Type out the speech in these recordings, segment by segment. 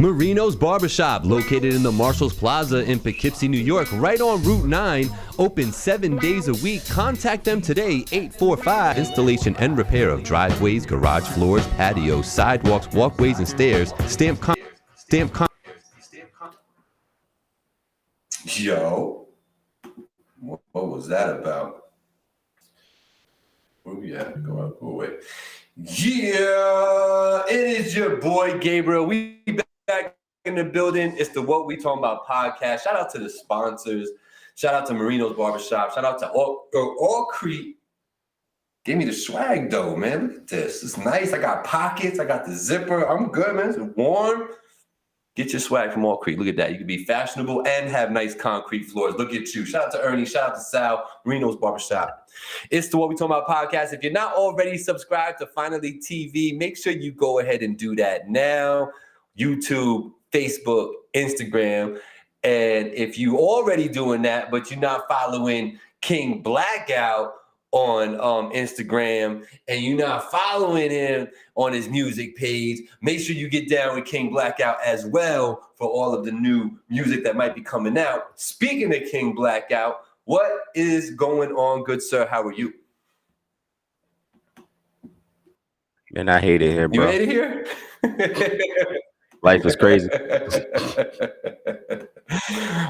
Marinos Barbershop, located in the Marshalls Plaza in Poughkeepsie, New York, right on Route 9, open 7 days a week. Contact them today, 845. Installation and repair of driveways, garage floors, patios, sidewalks, walkways, and stairs. Yo, what was that about? Where we at? Go up. Oh, wait. Yeah, it is your boy Gabriel. We back in the building. It's the What We Talkin Bout podcast. Shout out to the sponsors. Shout out to Marinos Barbershop. Shout out to AllCrete. Give me the swag though, man. Look at this. It's nice. I got pockets. I got the zipper. I'm good, man. It's warm. Get your swag from AllCrete. Look at that. You can be fashionable and have nice concrete floors. Look at you. Shout out to Ernie. Shout out to Sal. Marinos Barbershop. It's the What We Talkin Bout podcast. If you're not already subscribed to Finally TV, make sure you go ahead and do that now. YouTube, Facebook, Instagram. And if you already doing that, but you're not following King Blakout on Instagram and you're not following him on his music page, make sure you get down with King Blakout as well for all of the new music that might be coming out. Speaking of King Blakout, what is going on, good sir? How are you? Man, I hate it here, bro. You hate it here? Life is crazy.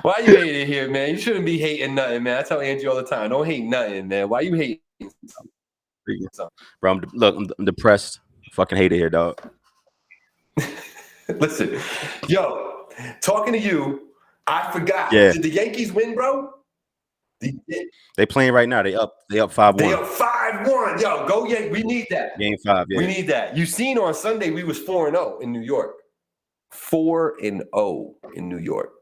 Why you hate it here, man? You shouldn't be hating nothing, man. I tell Angie all the time, don't hate nothing, man. Why you hating something? Bro, I'm depressed. Fucking hate it here, dog. Listen, yo, talking to you, I forgot. Yeah. Did the Yankees win, bro? They playing right now. They up 5-1. They up 5-1. Yo, go Yankees. We need that. Game 5, yeah. We need that. You seen on Sunday we was 4-0 in New York. 4-0 in New York.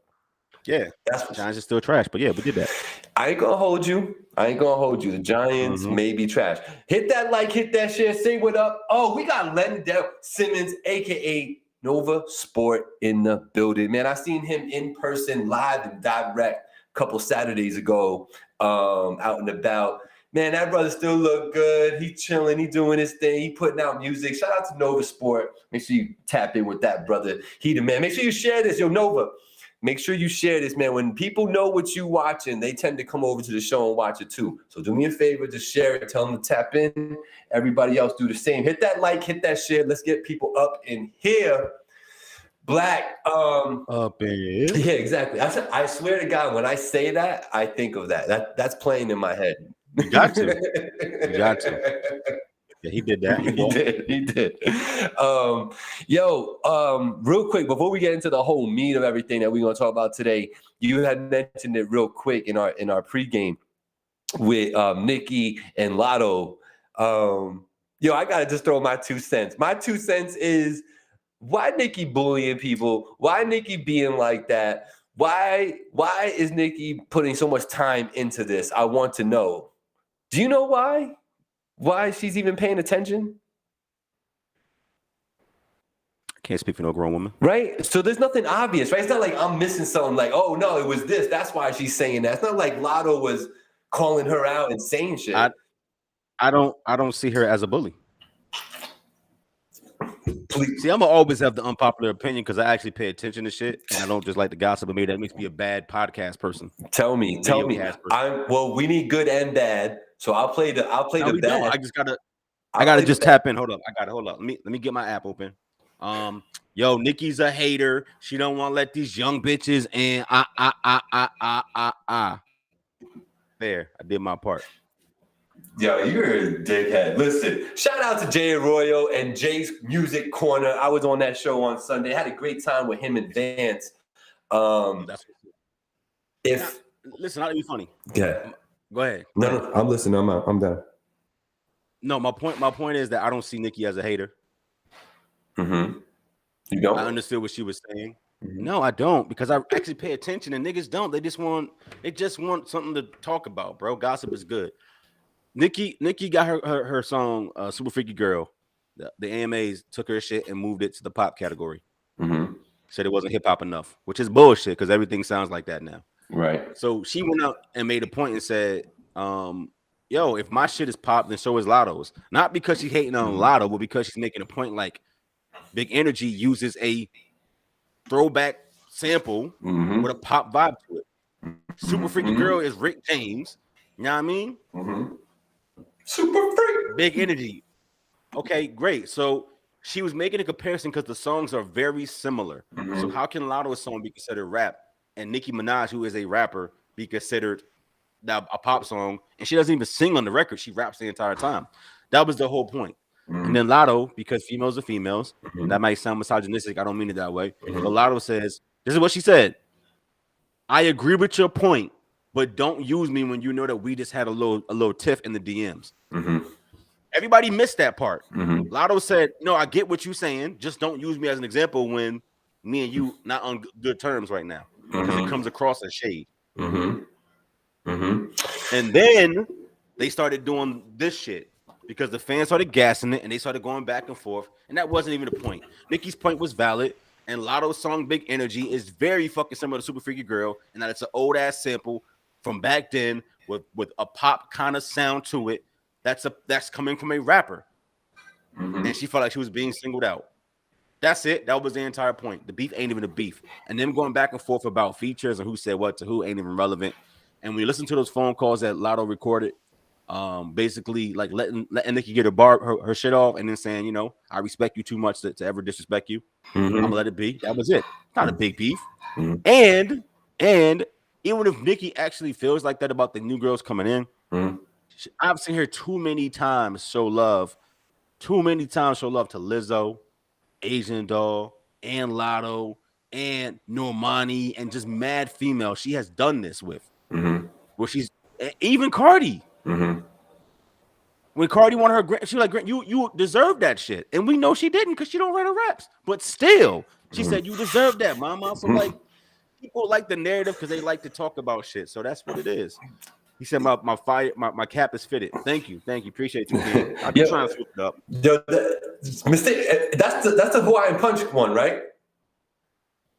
Yeah. Giants are still trash, but yeah, we did that. I ain't gonna hold you. The Giants may be trash. Hit that like, hit that share, say what up. Oh, we got Lendell Simmons, aka Nova Sport, in the building. Man, I seen him in person, live and direct a couple Saturdays ago, out and about. Man, that brother still look good. He chilling. He doing his thing. He putting out music. Shout out to Nova Sport. Make sure you tap in with that brother. He the man. Make sure you share this. Yo, Nova, make sure you share this, man. When people know what you watching, they tend to come over to the show and watch it too. So do me a favor, just share it. Tell them to tap in. Everybody else do the same. Hit that like, hit that share. Let's get people up in here. Black. Up in here. Yeah, exactly. I swear to God, when I say that, I think of that. That's playing in my head. You got to. Yeah, he did that. He did. Real quick, before we get into the whole meat of everything that we're gonna talk about today, you had mentioned it real quick in our pregame with Nikki and Lotto. I gotta just throw my 2 cents. My 2 cents is, why Nikki bullying people? Why Nikki being like that? Why is Nikki putting so much time into this? I want to know. Do you know why? Why she's even paying attention? I can't speak for no grown woman. Right? So there's nothing obvious, right? It's not like I'm missing something like, oh, no, it was this. That's why she's saying that. It's not like Lotto was calling her out and saying shit. I don't see her as a bully. Please. See, I'm gonna always have the unpopular opinion because I actually pay attention to shit and I don't just like the gossip. But maybe that makes me a bad podcast person. Tell me. We need good and bad. So I'll play the bad. I gotta just tap in. Hold up. Let me get my app open. Nikki's a hater. She don't want to let these young bitches in. There, I did my part. Yo, you're a dickhead. Listen, shout out to Jay Arroyo and Jay's Music Corner. I was on that show on Sunday. Had a great time with him and Vance. Listen, I'll be funny. Yeah. Go ahead. No, I'm listening. I'm done. No, my point is that I don't see Nikki as a hater. Mm-hmm. You don't? I understood what she was saying. Mm-hmm. No, I don't, because I actually pay attention, and niggas don't. They just want something to talk about, bro. Gossip is good. Nikki got her song Super Freaky Girl. The AMAs took her shit and moved it to the pop category. Mm-hmm. Said it wasn't hip hop enough, which is bullshit because everything sounds like that now. Right. So she went out and made a point and said, if my shit is pop, then so is Lotto's. Not because she's hating on Lotto, but because she's making a point like Big Energy uses a throwback sample with a pop vibe to it. Super Freaky Girl is Rick James. You know what I mean? Super freak. Big energy. Okay, great. So she was making a comparison because the songs are very similar. So how can Lotto's song be considered rap and Nicki Minaj, who is a rapper, be considered a pop song? And she doesn't even sing on the record. She raps the entire time. That was the whole point. And then Lotto, because females are females, that might sound misogynistic. I don't mean it that way. But Lotto says, this is what she said. I agree with your point, but don't use me when you know that we just had a little tiff in the DMs. Everybody missed that part. Lotto said, no, I get what you're saying. Just don't use me as an example when me and you not on good terms right now. Because it comes across as shade. And then they started doing this shit because the fans started gassing it and they started going back and forth. And that wasn't even the point. Nicki's point was valid. And Lotto's song Big Energy is very fucking similar to Super Freaky Girl. And that it's an old ass sample from back then with a pop kind of sound to it. That's coming from a rapper. And she felt like she was being singled out. That's it. That was the entire point. The beef ain't even a beef. And them going back and forth about features and who said what to who ain't even relevant. And when you listen to those phone calls that Lotto recorded, basically like letting Nicki get her shit off and then saying, you know, I respect you too much to ever disrespect you. I'm gonna let it be. That was it. Not a big beef. And even if Nicki actually feels like that about the new girls coming in, I've seen her too many times show love to Lizzo, Asian Doll, and Lotto, and Normani, and just mad female she has done this with. Where she's even Cardi. When Cardi won her, she was like, you deserve that shit. And we know she didn't because she don't write her raps. But still, she said, you deserve that, mama. So like, people like the narrative because they like to talk about shit. So that's what it is. He said, my cap is fitted. Thank you. Appreciate you, man. I've been trying to switch it up. Mistake. That's the Hawaiian Punch one, right?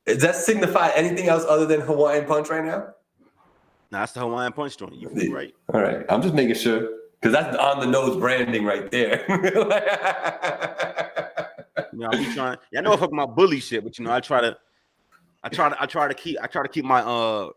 Does that signify anything else other than Hawaiian Punch right now? Nah, that's the Hawaiian Punch joint. You feel right. All right. I'm just making sure. Because that's on the nose branding right there. You know, I be trying. Yeah, I know I fuck my bully shit, but you know, I try to keep my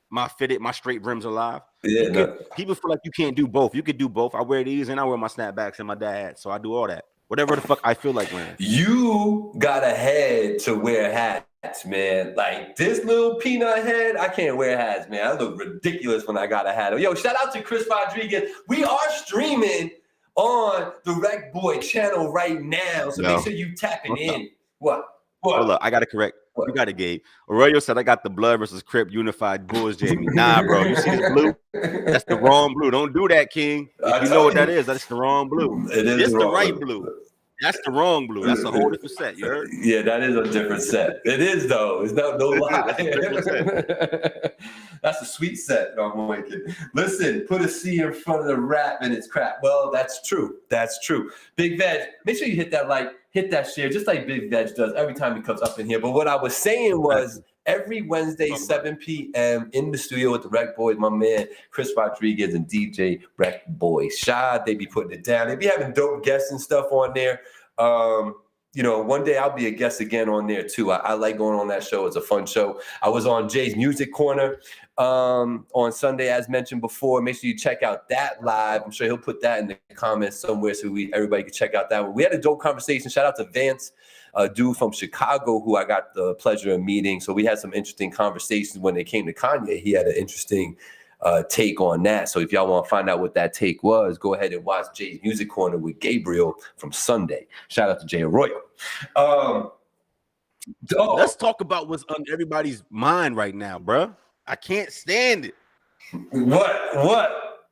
my straight rims alive. Yeah, people feel like you can't do both. You could do both. I wear these and I wear my snapbacks and my dad hat, so I do all that. Whatever the fuck I feel like wearing. You got a head to wear hats, man. Like this little peanut head, I can't wear hats, man. I look ridiculous when I got a hat. Yo, shout out to Chris Rodriguez. We are streaming on the Rec Boy channel right now, so make sure you tapping in. What? Hold up, I gotta correct. You got it, Gabe. Arroyo said I got the Blood versus Crip Unified Bulls, Jamie. Nah, bro. You see this blue? That's the wrong blue. Don't do that, King. If you know what that is, that's the wrong blue. It's the right blue. That's the wrong blue. That's a whole different set. You heard? Yeah, that is a different set. It is though. It's no lie. That's a sweet set. No, I'm making. Listen, put a C in front of the rap and it's crap. Well, that's true. That's true. Big Veg, make sure you hit that like, hit that share, just like Big Veg does every time he comes up in here. But what I was saying was every Wednesday, 7 p.m. in the studio with the Rec Boys, my man Chris Rodriguez and DJ Rec Boy Shad. They be putting it down. They be having dope guests and stuff on there. You know, one day I'll be a guest again on there too. I like going on that show. It's a fun show. I was on Jay's Music Corner on Sunday, as mentioned before. Make sure you check out that live. I'm sure he'll put that in the comments somewhere so everybody can check out that one. We had a dope conversation. Shout out to Vance, a dude from Chicago who I got the pleasure of meeting. So we had some interesting conversations when it came to Kanye. He had an interesting take on that. So if y'all want to find out what that take was, go ahead and watch Jay's Music Corner with Gabriel from Sunday. Shout out to Jay Arroyo. Let's talk about what's on everybody's mind right now, bro. I can't stand it. What?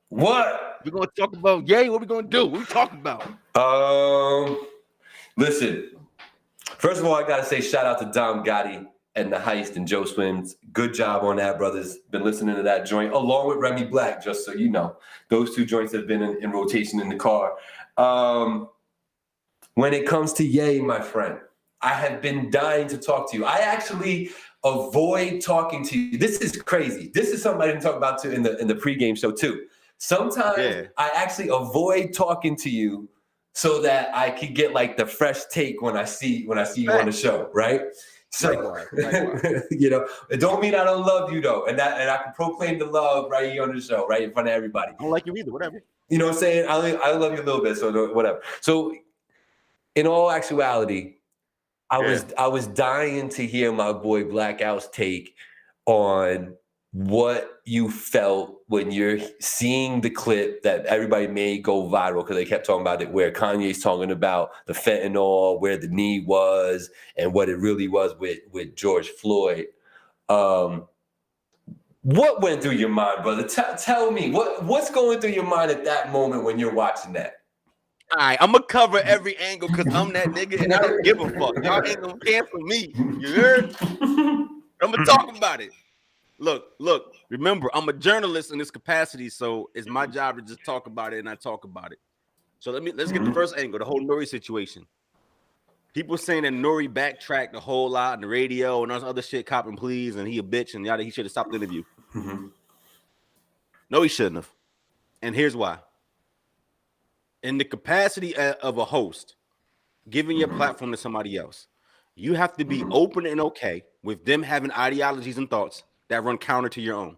We're gonna talk about Yay. What we gonna do? What we talking about? Listen. First of all, I gotta say shout out to Dom Gotti and the Heist and Joe Swims. Good job on that, brothers. Been listening to that joint along with Remy Black, just so you know. Those two joints have been in rotation in the car. When it comes to Ye, my friend, I have been dying to talk to you. I actually avoid talking to you. This is crazy. This is something I didn't talk about too in the pregame show too. Sometimes I actually avoid talking to you so that I could get like the fresh take when I see you on the show, right? So, likewise. you know, it don't mean I don't love you though, and I can proclaim the love right here on the show, right in front of everybody. I don't like you either. Whatever. You know what I'm saying? I love you a little bit, so whatever. So, in all actuality, I was dying to hear my boy Blackout's take on what you felt when you're seeing the clip that everybody made go viral because they kept talking about it, where Kanye's talking about the fentanyl, where the knee was, and what it really was with George Floyd. What went through your mind, brother? Tell me what's going through your mind at that moment when you're watching that? All right, I'm gonna cover every angle because I'm that nigga and I don't give a fuck. Y'all ain't gonna cancel me. You heard? I'm gonna talk about it. Look. Remember, I'm a journalist in this capacity, so it's my job to just talk about it, and I talk about it. So let's get the first angle, the whole Nori situation. People saying that Nori backtracked a whole lot on the radio and all this other shit, cop and please, and he a bitch, and he should have stopped the interview. Mm-hmm. No, he shouldn't have. And here's why. In the capacity of a host, giving your platform to somebody else, you have to be open and okay with them having ideologies and thoughts that run counter to your own.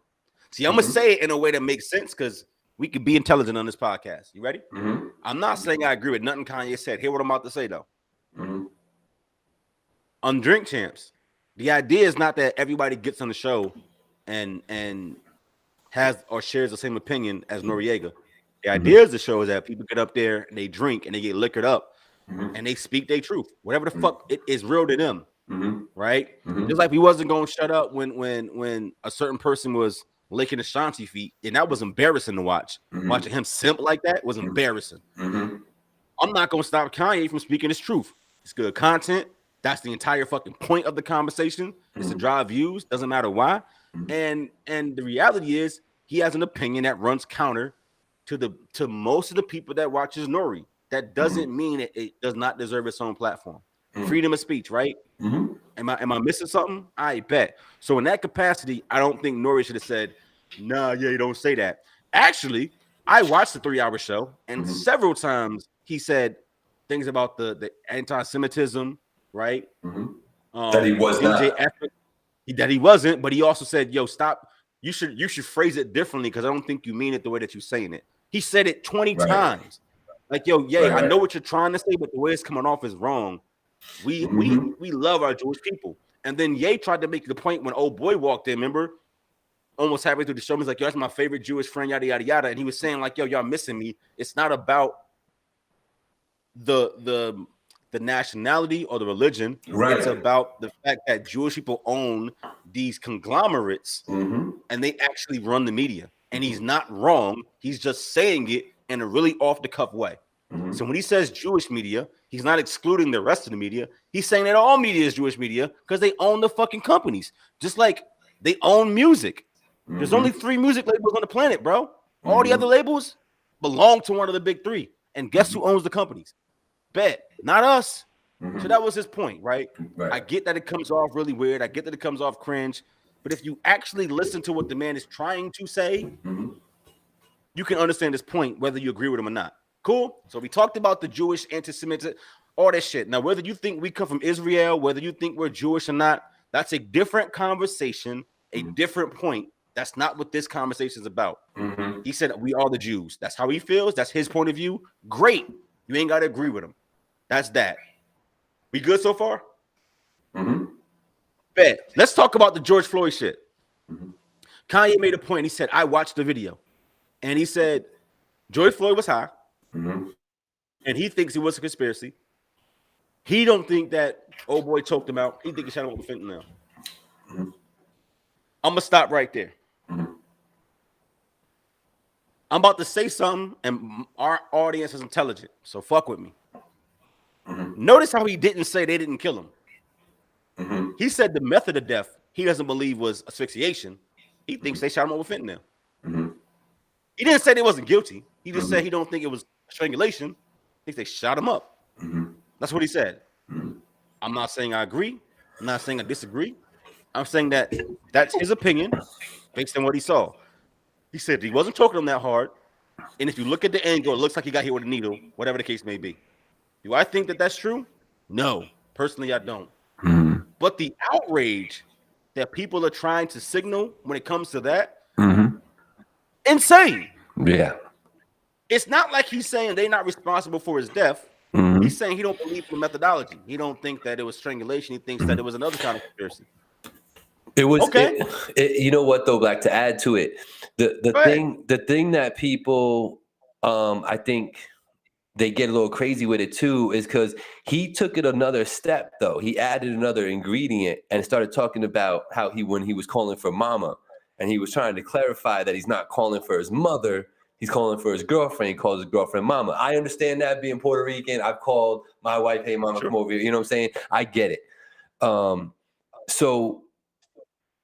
See, I'm going to say it in a way that makes sense because we can be intelligent on this podcast. You ready? Mm-hmm. I'm not saying I agree with nothing Kanye said. Hear what I'm about to say, though. Mm-hmm. On Drink Champs, the idea is not that everybody gets on the show and has or shares the same opinion as Noriega. The idea of the show is that people get up there and they drink and they get liquored up and they speak their truth. Whatever the fuck it is real to them. Mm-hmm. Right? Mm-hmm. Just like we wasn't going to shut up when a certain person was licking Ashanti feet, and that was embarrassing to watch. Mm-hmm. Watching him simp like that was embarrassing. Mm-hmm. I'm not going to stop Kanye from speaking his truth. It's good content. That's the entire fucking point of the conversation. It's to drive views. Doesn't matter why. And the reality is he has an opinion that runs counter to most of the people that watches Nori. That doesn't mean it does not deserve its own platform. Freedom of speech, right? Mm-hmm. Am I missing something? I bet. So in that capacity, I don't think Nori should have said, "Nah, yeah, you don't say that." Actually, I watched the 3-hour show, and several times he said things about the anti-Semitism, right? Mm-hmm. That he was not. That he wasn't, but he also said, "Yo, stop. You should phrase it differently because I don't think you mean it the way that you're saying it." He said it 20 times. Like, yo, yeah, I know what you're trying to say, but the way it's coming off is wrong. We love our Jewish people. And then Ye tried to make the point when old boy walked in, remember? Almost halfway through the show, he's like, yo, that's my favorite Jewish friend, yada, yada, yada. And he was saying, like, yo, y'all missing me. It's not about the nationality or the religion. Right. It's about the fact that Jewish people own these conglomerates and they actually run the media. And he's not wrong. He's just saying it in a really off-the-cuff way. Mm-hmm. So when he says Jewish media, he's not excluding the rest of the media. He's saying that all media is Jewish media because they own the fucking companies. Just like they own music. Mm-hmm. There's only 3 music labels on the planet, bro. All the other labels belong to one of the big 3. And guess who owns the companies? Bet. Not us. Mm-hmm. So that was his point, right? I get that it comes off really weird. I get that it comes off cringe. But if you actually listen to what the man is trying to say, you can understand his point, whether you agree with him or not. Cool? So we talked about the Jewish anti-Semitism, all that shit. Now, whether you think we come from Israel, whether you think we're Jewish or not, that's a different conversation, a different point. That's not what this conversation is about. Mm-hmm. He said, we are the Jews. That's how he feels. That's his point of view. Great. You ain't got to agree with him. That's that. We good so far? Mm-hmm. Bet. Let's talk about the George Floyd shit. Mm-hmm. Kanye made a point. He said, I watched the video. And he said, George Floyd was high. Mm-hmm. And he thinks it was a conspiracy. He don't think that old boy choked him out. He think he shot him with the fentanyl. Mm-hmm. I'm gonna stop right there. Mm-hmm. I'm about to say something, and our audience is intelligent, so fuck with me. Mm-hmm. Notice how he didn't say they didn't kill him. Mm-hmm. He said the method of death he doesn't believe was asphyxiation. He thinks they shot him over fentanyl. Mm-hmm. He didn't say they wasn't guilty. He just said he don't think it was strangulation. He thinks they shot him up. Mm-hmm. That's what he said. Mm-hmm. I'm not saying I agree. I'm not saying I disagree. I'm saying that that's his opinion based on what he saw. He said he wasn't choking him that hard. And if you look at the angle, it looks like he got hit with a needle, whatever the case may be. Do I think that that's true? No. Personally, I don't. Mm-hmm. But the outrage that people are trying to signal when it comes to that, insane. Yeah. It's not like he's saying they're not responsible for his death. He's saying he don't believe in the methodology. He don't think that it was strangulation. He thinks that it was another kind of conspiracy. It was okay. You know what though, Black, to add to it, the thing that people I think they get a little crazy with it too is because he took it another step though. He added another ingredient and started talking about how when he was calling for mama and he was trying to clarify that he's not calling for his mother, he's calling for his girlfriend. He calls his girlfriend mama. I understand that being Puerto Rican. I've called my wife, hey mama, come over here. You know what I'm saying? I get it. So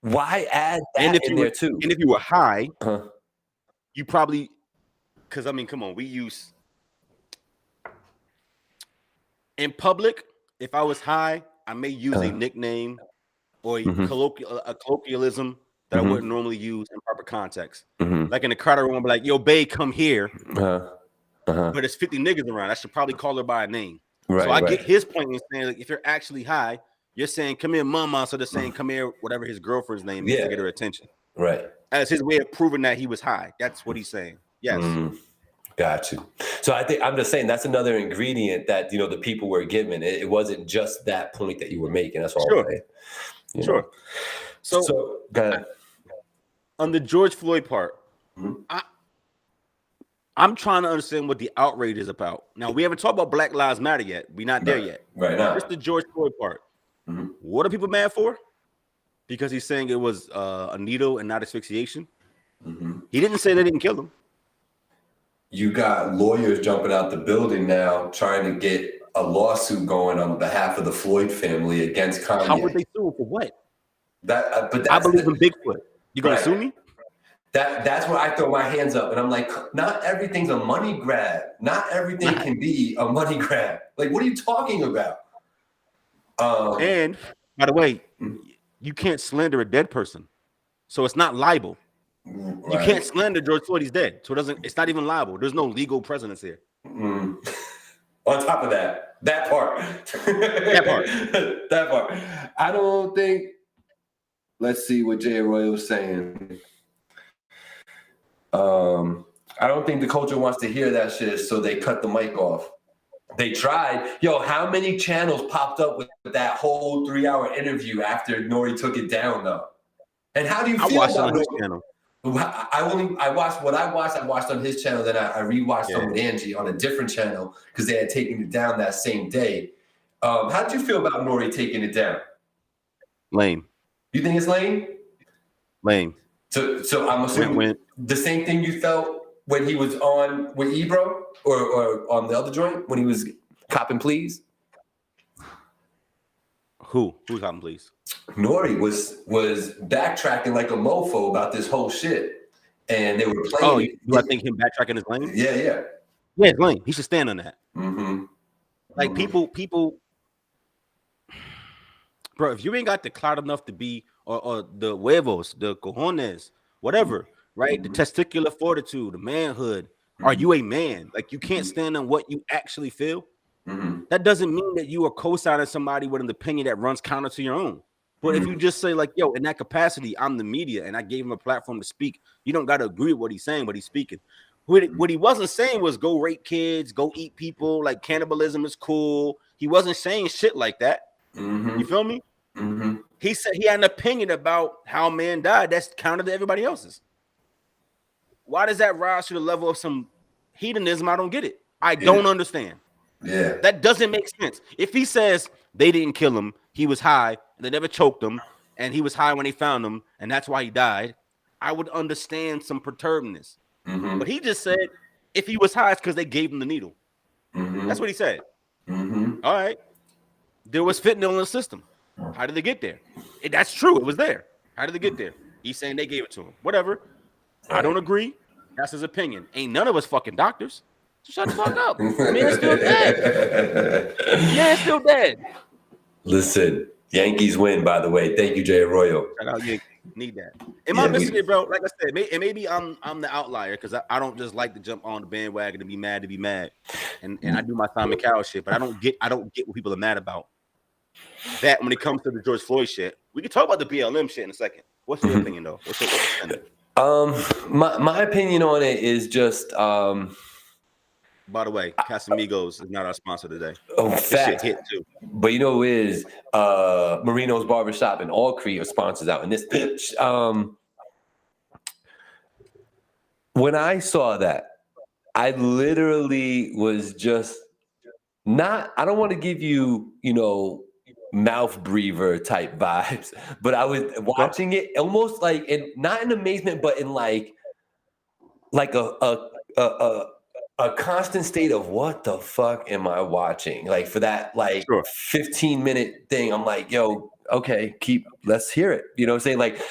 why add that in there too? And if you were high, you probably, because I mean, come on, we use in public. If I was high, I may use a nickname or a colloquialism that I wouldn't normally use in proper context. Like in the crowd room, I'd be like, "Yo, babe, come here." But there's 50 niggas around. I should probably call her by a name. Right, so I get his point in saying, like, if you're actually high, you're saying, "Come here, mama." So they're saying, "Come here," whatever his girlfriend's name is to get her attention. Right. As his way of proving that he was high. That's what he's saying. Yes. Got you. So I think I'm just saying that's another ingredient that the people were given. It wasn't just that point that you were making. That's all. Sure. I'm saying. Sure. So go ahead. On the George Floyd part, I'm trying to understand what the outrage is about. Now, we haven't talked about Black Lives Matter yet. We're not there yet. Right now. Just the George Floyd part. What are people mad for? Because he's saying it was a needle and not asphyxiation. He didn't say they didn't kill him. You got lawyers jumping out the building now trying to get a lawsuit going on behalf of the Floyd family against Kanye. How would they sue for what? But I believe in Bigfoot. You gonna sue me? That's where I throw my hands up and I'm like, not everything's a money grab. Not everything can be a money grab. Like, what are you talking about? And by the way, you can't slander a dead person, so it's not libel. Right. You can't slander George Floyd; he's dead, so it's not even liable. There's no legal precedence here. On top of that part, that part, I don't think. Let's see what Jay Roy was saying. I don't think the culture wants to hear that shit, so they cut the mic off. They tried. Yo, how many channels popped up with that whole 3-hour interview after Nori took it down, though? And how do you feel about his channel? I watched what I watched. I watched on his channel, then I rewatched them with Angie on a different channel because they had taken it down that same day. How did you feel about Nori taking it down? Lame. You think it's lame? Lame. So I'm assuming the same thing you felt when he was on with Ebro or on the other joint when he was copping pleas? Who's copping pleas? Nori was backtracking like a mofo about this whole shit. And they were playing. Oh, do I think him backtracking is lame? Yeah. Yeah, it's lame. He should stand on that. Like people, bro, if you ain't got the clout enough to be, or the huevos, the cojones, whatever, right? The testicular fortitude, the manhood. Are you a man? Like, you can't stand on what you actually feel. That doesn't mean that you are co-signing somebody with an opinion that runs counter to your own. But if you just say, like, yo, in that capacity, I'm the media and I gave him a platform to speak, you don't got to agree with what he's saying, but he's speaking. What he wasn't saying was go rape kids, go eat people, like cannibalism is cool. He wasn't saying shit like that. You feel me? He said he had an opinion about how a man died. That's counter to everybody else's. Why does that rise to the level of some hedonism? I don't get it. I don't understand. Yeah. That doesn't make sense. If he says they didn't kill him, he was high, they never choked him, and he was high when they found him, and that's why he died, I would understand some perturbedness. But he just said if he was high, it's because they gave him the needle. That's what he said. All right. There was fentanyl in the system. How did they get there? That's true. It was there. How did they get there? He's saying they gave it to him. Whatever. I don't agree. That's his opinion. Ain't none of us fucking doctors. So shut the fuck up. Man's still dead. Man's still dead. Listen, Yankees win, by the way. Thank you, Jay Arroyo. Shout out Yankees. Need that. Am I missing it, bro? Like I said, maybe I'm the outlier because I don't just like to jump on the bandwagon to be mad, and I do my Simon Cowell shit, but I don't get what people are mad about. that when it comes to the George Floyd shit, we can talk about the BLM shit in a second. What's your opinion though? What's your opinion? My opinion on it is just By the way, Casamigos is not our sponsor today. This shit hit too. But you know who is Marinos Barbershop and AllCrete are sponsors out in this bitch. When I saw that, I literally was just not, I don't want to give you, mouth breather type vibes, but I was watching it almost like, not in amazement, but in like a constant state of what the fuck am I watching? Like for that 15-minute thing, I'm like, yo, okay, let's hear it. You know what I'm saying? Like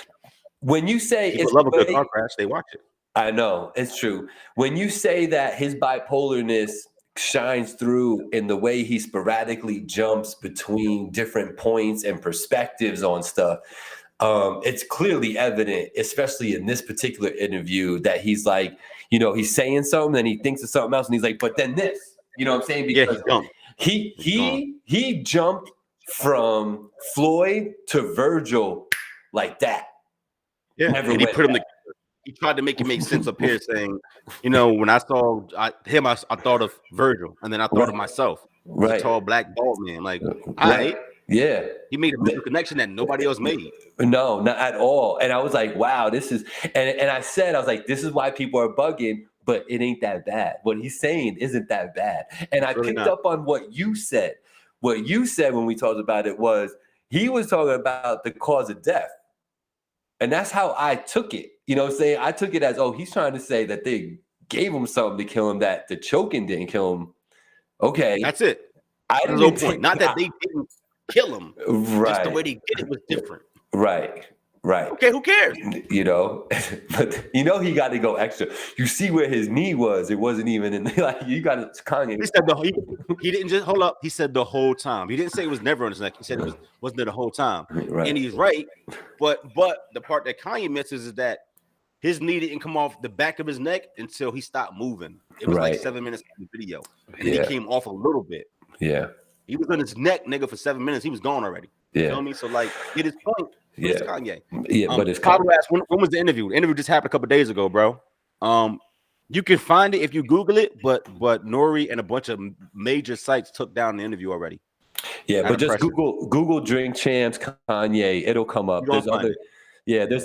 when you say people love a good car crash, they watch it. I know, it's true. When you say that his bipolarness shines through in the way he sporadically jumps between different points and perspectives on stuff, it's clearly evident, especially in this particular interview, that he's like, he's saying something and he thinks of something else and he's like, but then this, you know what I'm saying? Because he jumped from Floyd to Virgil like that. Yeah, and he put him together. He tried to make it make sense up here, saying, when I saw him, I thought of Virgil, and then I thought of myself, a tall black bald man. Like, all right, yeah, he made a connection that nobody else made. No, not at all. And I was like, wow, this is, and I was like, this is why people are bugging, but it ain't that bad. What he's saying isn't that bad. And I picked up on what you said. What you said when we talked about it was he was talking about the cause of death. And that's how I took it. You know what I'm saying? I took it as, he's trying to say that they gave him something to kill him, that the choking didn't kill him. Okay. That's it. That's no point. Not that they didn't kill him. Right. Just the way they did it was different. Right. Okay, who cares? But he got to go extra. You see where his knee was. It wasn't even in you got to Kanye. He said he didn't just hold up. He said the whole time. He didn't say it was never on his neck. He said it wasn't there the whole time. Right. And he's right. But the part that Kanye misses is that his knee didn't come off the back of his neck until he stopped moving. It was like 7 minutes in the video. And then he came off a little bit. Yeah. He was on his neck, nigga, for 7 minutes. He was gone already. You know what I mean? So get his point. It's Kanye. Yeah, but it's Pablo asked, when was the interview? The interview just happened a couple days ago, bro. You can find it if you Google it, but Nori and a bunch of major sites took down the interview already. Yeah, but just Google Drink Champs Kanye, it'll come up. There's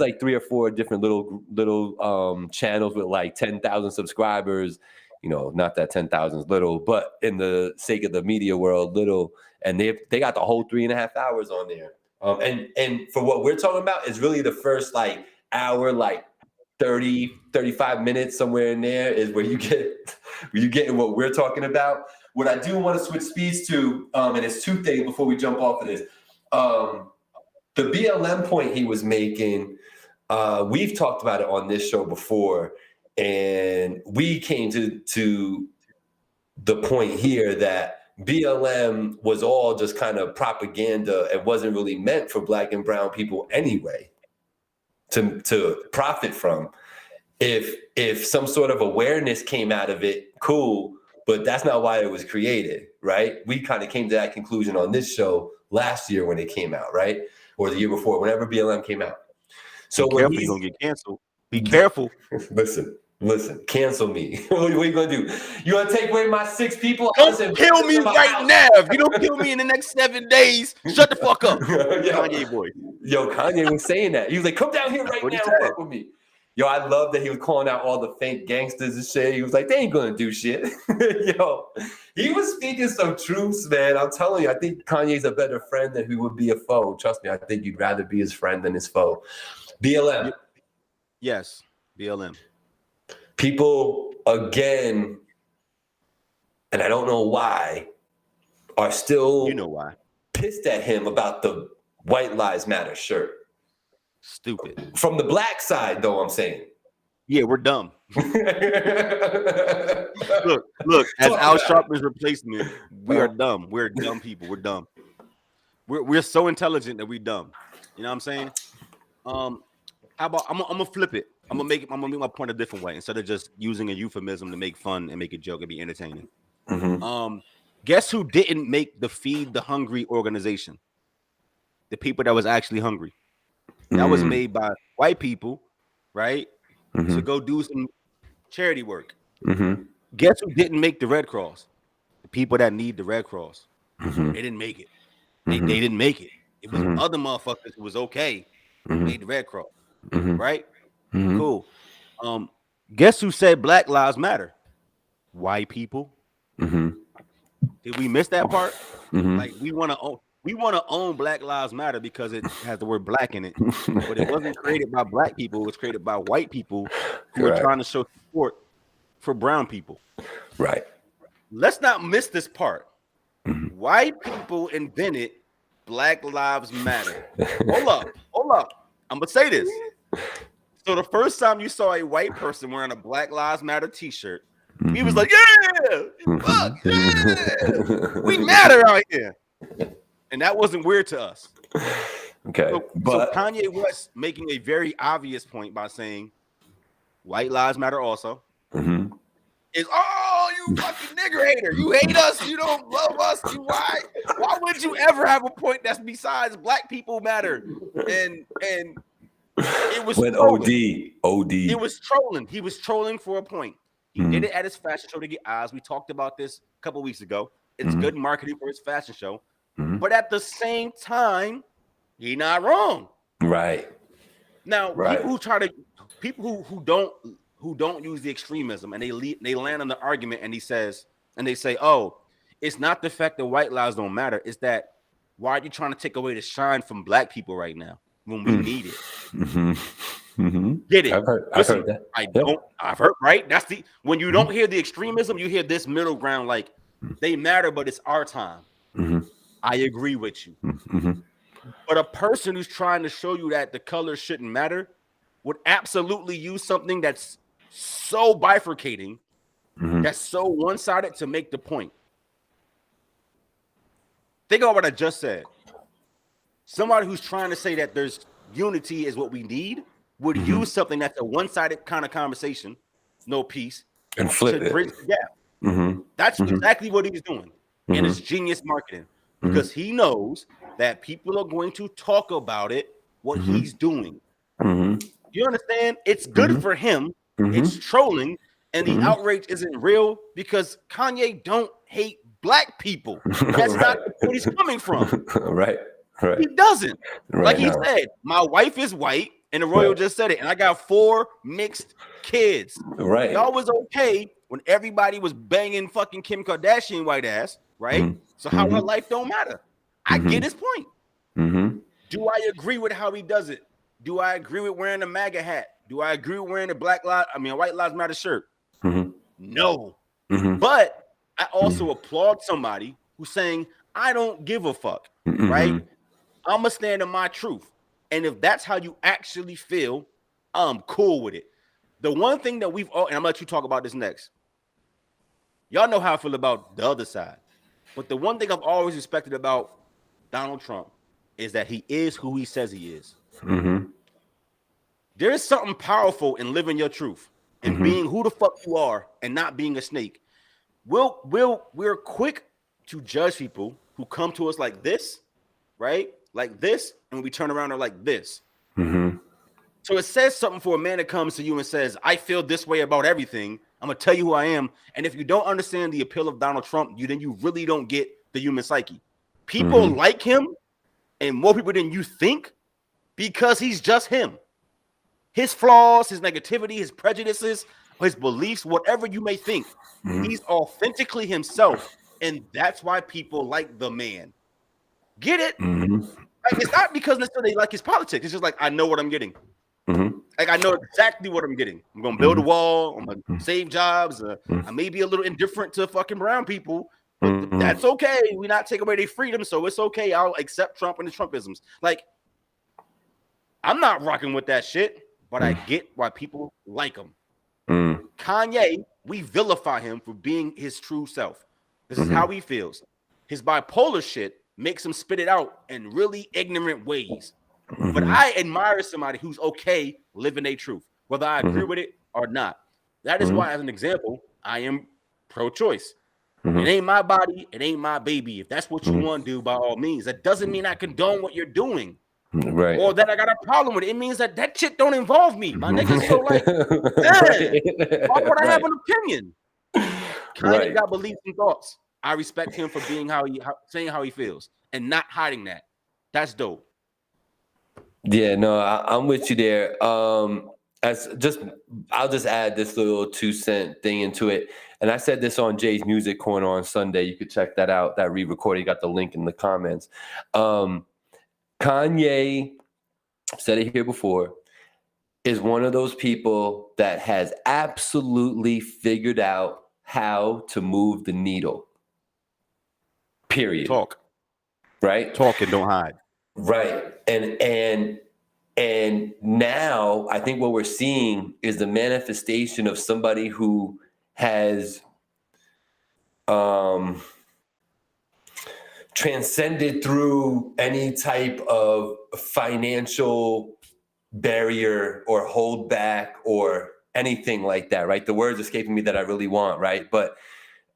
like 3 or 4 different little channels with like 10,000 subscribers. Not that 10,000 is little, but in the sake of the media world, little, and they got the whole 3.5 hours on there. And for what we're talking about is really the first hour, 30, 35 minutes, somewhere in there is where you get what we're talking about. What I do want to switch speeds to, and it's 2 things before we jump off of this. The BLM point he was making, we've talked about it on this show before, and we came to the point here that BLM was all just kind of propaganda and wasn't really meant for Black and brown people anyway to profit from. If some sort of awareness came out of it, cool, but that's not why it was created, right? We kind of came to that conclusion on this show last year when it came out, right? Or the year before, whenever BLM came out. So be careful, you're gonna get canceled. Be careful. Listen, cancel me. What are you gonna do? You gonna take away my 6 people? Don't kill me right now. If you don't kill me in the next 7 days, shut the fuck up. Kanye boy. Yo, Kanye was saying that. He was like, come down here right now and fuck with me. Yo, I love that he was calling out all the fake gangsters and shit. He was like, they ain't gonna do shit. Yo, he was speaking some truths, man. I'm telling you, I think Kanye's a better friend than he would be a foe. Trust me, I think you'd rather be his friend than his foe. BLM. Yes, BLM. People, again, and I don't know why, are still pissed at him about the White Lives Matter shirt. Stupid. From the black side, though, I'm saying. Yeah, we're dumb. Look, as Al Sharpton's replacement, we are dumb. We're dumb people. We're dumb. We're so intelligent that we dumb. You know what I'm saying? How about I'm gonna flip it. I'm gonna make my point a different way. Instead of just using a euphemism to make fun and make a joke and be entertaining. Mm-hmm. Guess who didn't make the Feed the Hungry organization? the people that was actually hungry. That was made by white people, right? To go do some charity work. Guess who didn't make the Red Cross? The people that need the Red Cross. They didn't make it. They didn't make it. It was other motherfuckers who was okay made the Red Cross, right? Cool. Guess who said Black Lives Matter? White people. Did we miss that part? Like we want to own Black Lives Matter because it has the word black in it, but it wasn't created by black people. It was created by white people who were trying to show support for brown people. Right. Let's not miss this part. White people invented Black Lives Matter. Hold up. I'm gonna say this. So the first time you saw a white person wearing a Black Lives Matter t-shirt, he was like, yeah, fuck, yeah, we matter out here. And that wasn't weird to us. Okay. So Kanye West making a very obvious point by saying white lives matter also. Is, oh, you fucking nigger hater. You hate us. You don't love us. You why would you ever have a point that's besides black people matter? And it was when trolling. OD. It was trolling. He was trolling for a point. He did it at his fashion show to get eyes. We talked about this a couple weeks ago. It's good marketing for his fashion show. But at the same time, he not wrong. Right. Now, people who don't use the extremism and they land on the argument and they say, oh, it's not the fact that white lives don't matter. It's that why are you trying to take away the shine from black people right now when we need it? Get it? I've heard that. I've heard, right? That's when you don't hear the extremism, you hear this middle ground, like they matter, but it's our time. I agree with you. But a person who's trying to show you that the color shouldn't matter would absolutely use something that's so bifurcating, that's so one-sided to make the point. Think about what I just said. Somebody who's trying to say that there's unity is what we need would use something that's a one-sided kind of conversation, no peace, and flip it. Bridge the gap. That's exactly what he's doing. And it's genius marketing because he knows that people are going to talk about it, what he's doing. You understand? It's good for him. It's trolling, and the outrage isn't real because Kanye don't hate black people. That's not what he's coming from. Right. He doesn't. Like he said, my wife is white, and the Royal just said it, and I got 4 mixed kids. Right. Y'all was okay when everybody was banging fucking Kim Kardashian white ass, right? So how her life don't matter. I get his point. Do I agree with how he does it? Do I agree with wearing a MAGA hat? Do I agree with wearing a White Lives Matter shirt? No. But I also applaud somebody who's saying, I don't give a fuck, right? I'm going to stand in my truth. And if that's how you actually feel, I'm cool with it. The one thing that and I'm going to let you talk about this next. Y'all know how I feel about the other side. But the one thing I've always respected about Donald Trump is that he is who he says he is. There is something powerful in living your truth and being who the fuck you are and not being a snake. We're quick to judge people who come to us like this, right? Like this, and we turn around and like this. So it says something for a man that comes to you and says, I feel this way about everything. I'm gonna tell you who I am. And if you don't understand the appeal of Donald Trump, then you really don't get the human psyche. People like him, and more people than you think, because he's just him. His flaws, his negativity, his prejudices, his beliefs, whatever you may think, he's authentically himself, and that's why people like the man. Get it? Like, it's not because necessarily they like his politics. It's just like, I know what I'm getting. Like, I know exactly what I'm getting. I'm gonna build a wall. I'm gonna save jobs. I may be a little indifferent to fucking brown people, but that's okay. We're not taking away their freedom, so it's okay. I'll accept Trump and the Trumpisms. Like, I'm not rocking with that shit. But I get why people like him. Kanye, we vilify him for being his true self. This is how he feels. His bipolar shit makes him spit it out in really ignorant ways. But I admire somebody who's okay living their truth, whether I agree with it or not. That is why, as an example, I am pro-choice. It ain't my body. It ain't my baby. If that's what you want to do, by all means. That doesn't mean I condone what you're doing. Right. Or that I got a problem with it. It means that shit don't involve me. My nigga. So like, man, why would I have an opinion? Kanye got beliefs and thoughts. I respect him for being saying how he feels and not hiding that. That's dope. Yeah, no, I'm with you there. I'll just add this little 2-cent thing into it. And I said this on Jay's Music Corner on Sunday. You could check that out. That re-recording, got the link in the comments. Kanye, said it here before, is one of those people that has absolutely figured out how to move the needle. Period. Talk. Right? Talk and don't hide. Right. And now I think what we're seeing is the manifestation of somebody who has transcended through any type of financial barrier or hold back or anything like that, right? The word's escaping me that I really want, right? But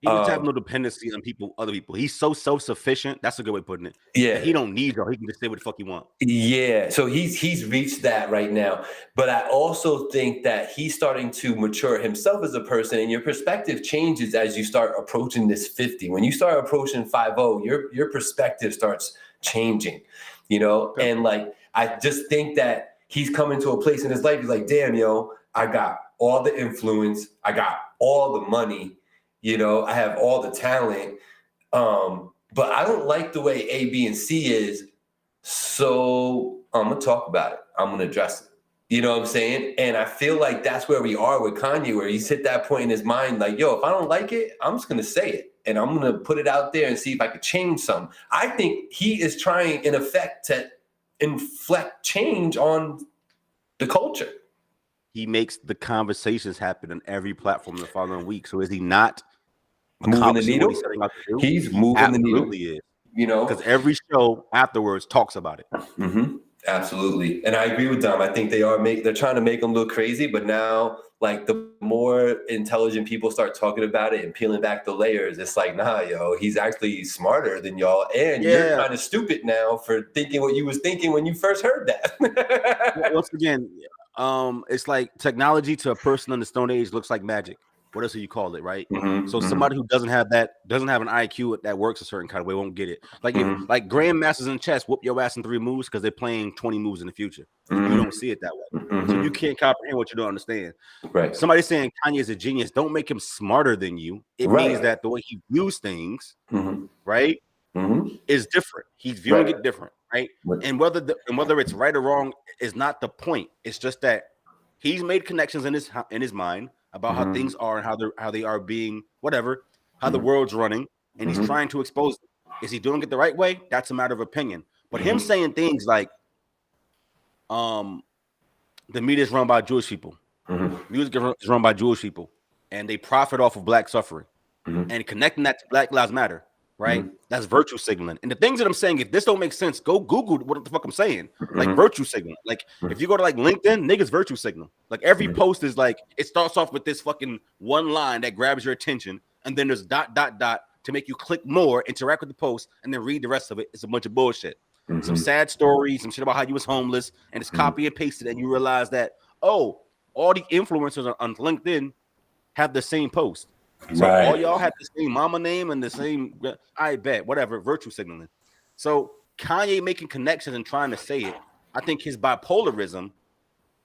he just have no dependency on other people. He's so self-sufficient. That's a good way of putting it. Yeah. He don't need y'all. He can just say what the fuck he want. Yeah. So he's reached that right now. But I also think that he's starting to mature himself as a person, and your perspective changes as you start approaching this 50. When you start approaching 50, your perspective starts changing, you know? Okay. And like, I just think that he's coming to a place in his life. He's like, damn, yo, I got all the influence. I got all the money. You know, I have all the talent, but I don't like the way A, B, and C is. So I'm going to talk about it. I'm going to address it. You know what I'm saying? And I feel like that's where we are with Kanye, where he's hit that point in his mind, like, yo, if I don't like it, I'm just going to say it. And I'm going to put it out there and see if I could change something. I think he is trying, in effect, to inflect change on the culture. He makes the conversations happen on every platform the following week. So is he not moving the needle? He's moving the needle. Is. You know, because every show afterwards talks about it. Mm-hmm. Absolutely, and I agree with Dom. I think they're trying to make him look crazy, but now, like, the more intelligent people start talking about it and peeling back the layers, it's like, nah, yo, he's actually smarter than y'all, and you're kind of stupid now for thinking what you was thinking when you first heard that. Once again, it's like technology to a person in the Stone Age looks like magic. What else do you call it, right? Mm-hmm, so somebody who doesn't have an IQ that works a certain kind of way won't get it. Like if, like grandmasters in chess whoop your ass in 3 moves because they're playing 20 moves in the future. You don't see it that way. So you can't comprehend what you don't understand. Right. Somebody saying Kanye is a genius, don't make him smarter than you. It means that the way he views things, right, is different. He's viewing it different, right? And whether it's right or wrong is not the point. It's just that he's made connections in his mind about how things are and how they are being whatever, how the world's running, and he's trying to expose them. Is he doing it the right way? That's a matter of opinion. But him saying things like, the media is run by Jewish people, music is run by Jewish people, and they profit off of black suffering, and connecting that to Black Lives Matter, right? That's virtue signaling. And the things that I'm saying, if this don't make sense, go Google what the fuck I'm saying. Like virtue signaling. Like if you go to like LinkedIn, niggas virtue signal. Like every post is like, it starts off with this fucking one line that grabs your attention, and then there's ... to make you click more, interact with the post, and then read the rest of it. It's a bunch of bullshit. Some sad stories, some shit about how you was homeless, and it's copy and pasted, and you realize that, oh, all the influencers on LinkedIn have the same post. So all y'all have the same mama name and the same, I bet, whatever, virtue signaling. So Kanye making connections and trying to say it, I think his bipolarism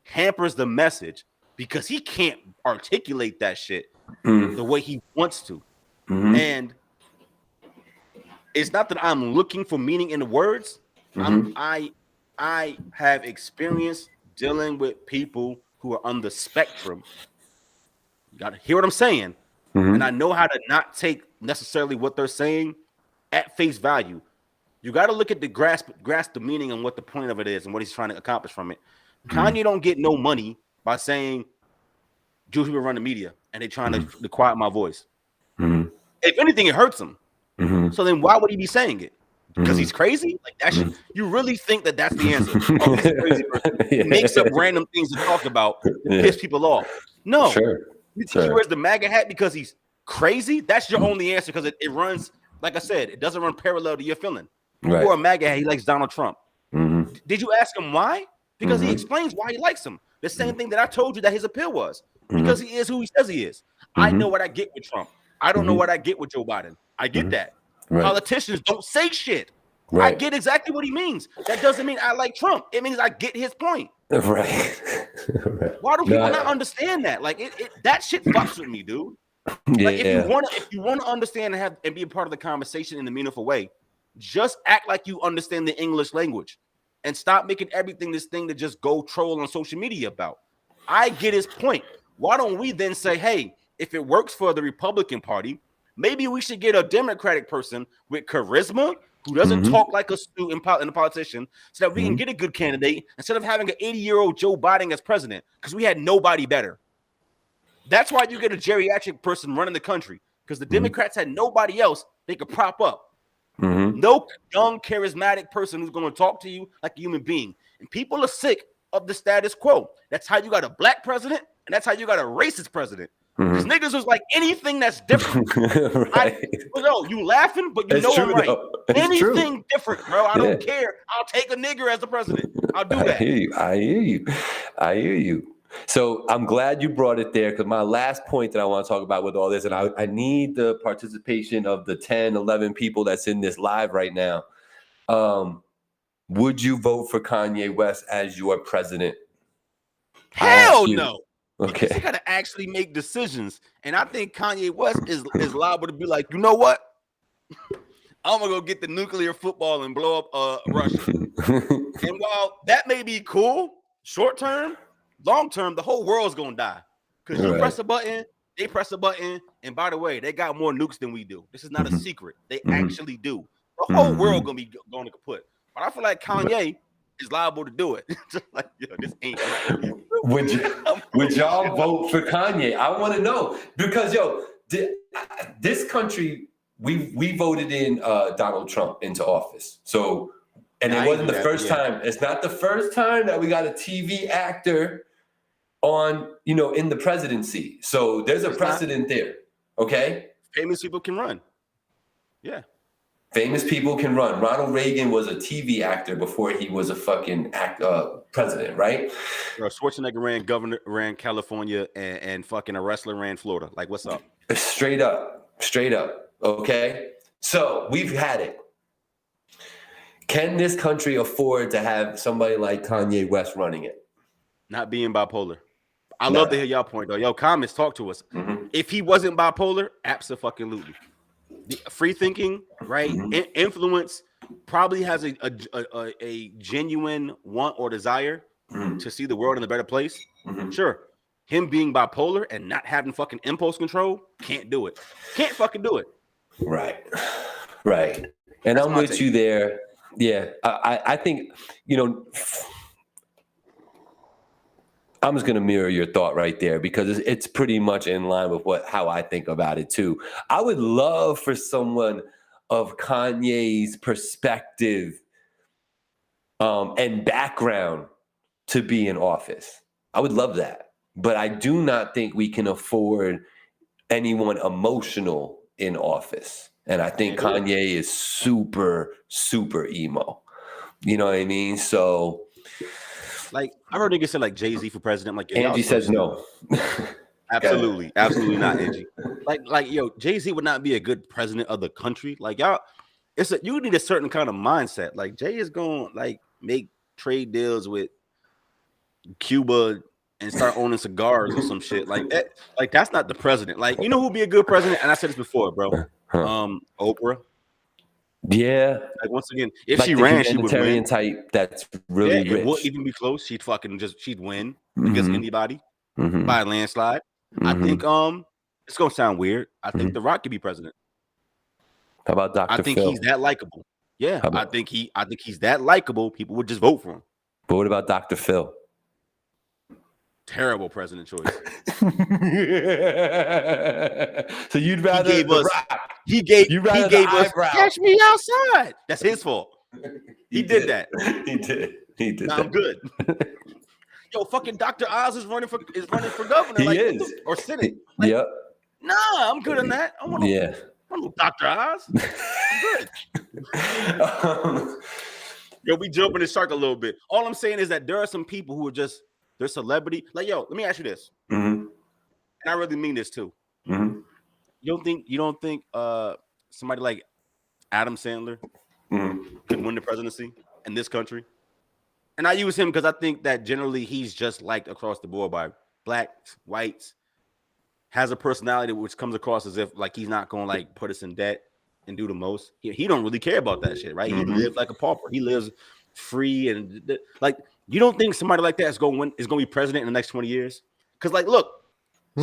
hampers the message because he can't articulate that shit the way he wants to. And it's not that I'm looking for meaning in the words. I have experience dealing with people who are on the spectrum. You got to hear what I'm saying. And I know how to not take necessarily what they're saying at face value. You got to look at the grasp the meaning and what the point of it is and what he's trying to accomplish from it. Kanye don't get no money by saying Jewish people run the media and they're trying to quiet my voice. If anything, it hurts him. So then why would he be saying it? Because he's crazy? Like that shit, you really think that that's the answer? Oh, he's a crazy person. He makes up random things to talk about to piss people off. No. You think he wears the MAGA hat because he's crazy, that's your only answer because it runs, like I said, it doesn't run parallel to your feeling. Right. Or a MAGA hat, he likes Donald Trump. Mm-hmm. Did you ask him why? Because he explains why he likes him. The same thing that I told you that his appeal was. Because he is who he says he is. I know what I get with Trump. I don't know what I get with Joe Biden. I get that. Right. Politicians don't say shit. Right. I get exactly what he means. That doesn't mean I like Trump. It means I get his point. Right. Why do people not understand that? Like that shit fucks with me, dude. Yeah. Like if you want to understand and be a part of the conversation in a meaningful way, just act like you understand the English language and stop making everything this thing to just go troll on social media about. I get his point. Why don't we then say, hey, if it works for the Republican Party, maybe we should get a Democratic person with charisma who doesn't talk like a student and a politician so that we can get a good candidate instead of having an 80-year-old Joe Biden as president because we had nobody better. That's why you get a geriatric person running the country because the Democrats had nobody else they could prop up. No young, charismatic person who's going to talk to you like a human being. And people are sick of the status quo. That's how you got a black president, and that's how you got a racist president. These niggas was like anything that's different. Right. You laughing, but you know I'm right. Anything different, bro. I don't care. I'll take a nigger as the president. I'll do that. I hear you. So I'm glad you brought it there because my last point that I want to talk about with all this, and I need the participation of the 10, 11 people that's in this live right now. Would you vote for Kanye West as your president? Hell no. Okay. You got to actually make decisions. And I think Kanye West is liable to be like, you know what? I'm going to go get the nuclear football and blow up Russia. And while that may be cool, short term, long term, the whole world's going to die. Because you press a button, they press a button. And by the way, they got more nukes than we do. This is not a secret. They actually do. The whole world going to be going to kaput. But I feel like Kanye is liable to do it. Just like, this ain't right. Would y'all vote for Kanye? I want to know because this country we voted in Donald Trump into office. So and it wasn't the first time. It's not the first time that we got a TV actor on in the presidency. So there's a precedent there. Okay, famous people can run. Yeah. Famous people can run. Ronald Reagan was a TV actor before he was a fucking president, right? Schwarzenegger ran California, and fucking a wrestler ran Florida. Like, what's up? Straight up. Okay. So we've had it. Can this country afford to have somebody like Kanye West running it? Not being bipolar. I love to hear y'all point though. Yo, comments, talk to us. If he wasn't bipolar, absolutely. Free thinking, right? Influence probably has a genuine want or desire to see the world in a better place. Sure. Him being bipolar and not having fucking impulse control, can't do it. Can't fucking do it. Right. And I'm with you there. Yeah. I think, I'm just going to mirror your thought right there because it's pretty much in line with how I think about it too. I would love for someone of Kanye's perspective and background to be in office. I would love that. But I do not think we can afford anyone emotional in office. And I think Kanye is super, super emo. You know what I mean? So... Like I heard niggas say like Jay-Z for president. Like Angie says no. Absolutely not, Angie. Like Jay-Z would not be a good president of the country. Like y'all, you need a certain kind of mindset. Like Jay is going like make trade deals with Cuba and start owning cigars or some shit like that. Like that's not the president. Like who would be a good president? And I said this before, bro. Oprah. Yeah. Like once again, if she ran, she would win. Type that's really rich. It wouldn't even be close. She'd win against anybody by a landslide. I think it's gonna sound weird. I think The Rock could be president. How about Dr. Phil? I think he's that likable. Yeah, I think he's that likable. People would just vote for him. But what about Dr. Phil? Terrible president choice. So you'd rather he gave us catch me outside. That's his fault. He did that. He did. I'm good. Yo, fucking Dr. Oz is running for governor. He is. Or Senate. Yep. Nah, I'm good on that. I want no Dr. Oz. I'm good. Yo, we jumping the shark a little bit. All I'm saying is that there are some people who are just they're celebrity. Like, yo, let me ask you this, and I really mean this too. You don't think somebody like Adam Sandler could win the presidency in this country? And I use him because I think that generally he's just liked across the board by blacks, whites, has a personality which comes across as if like he's not going to like put us in debt and do the most. He don't really care about that shit, right? He lives like a pauper. He lives free and like you don't think somebody like that is going to be president in the next 20 years? Because like, look,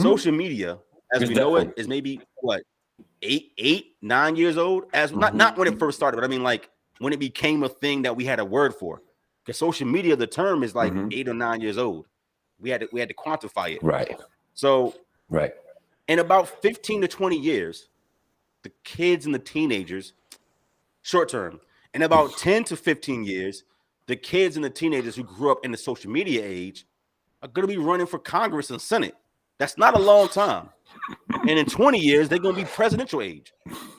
social media, as we know it, is maybe what 9 years old. As not when it first started, but I mean like when it became a thing that we had a word for. Because social media, the term is like 8 or 9 years old. We had to quantify it, right? So in about 15 to 20 years. The kids and the teenagers, short term, in about 10 to 15 years, the kids and the teenagers who grew up in the social media age are going to be running for Congress and Senate. That's not a long time. And in 20 years, they're going to be presidential age.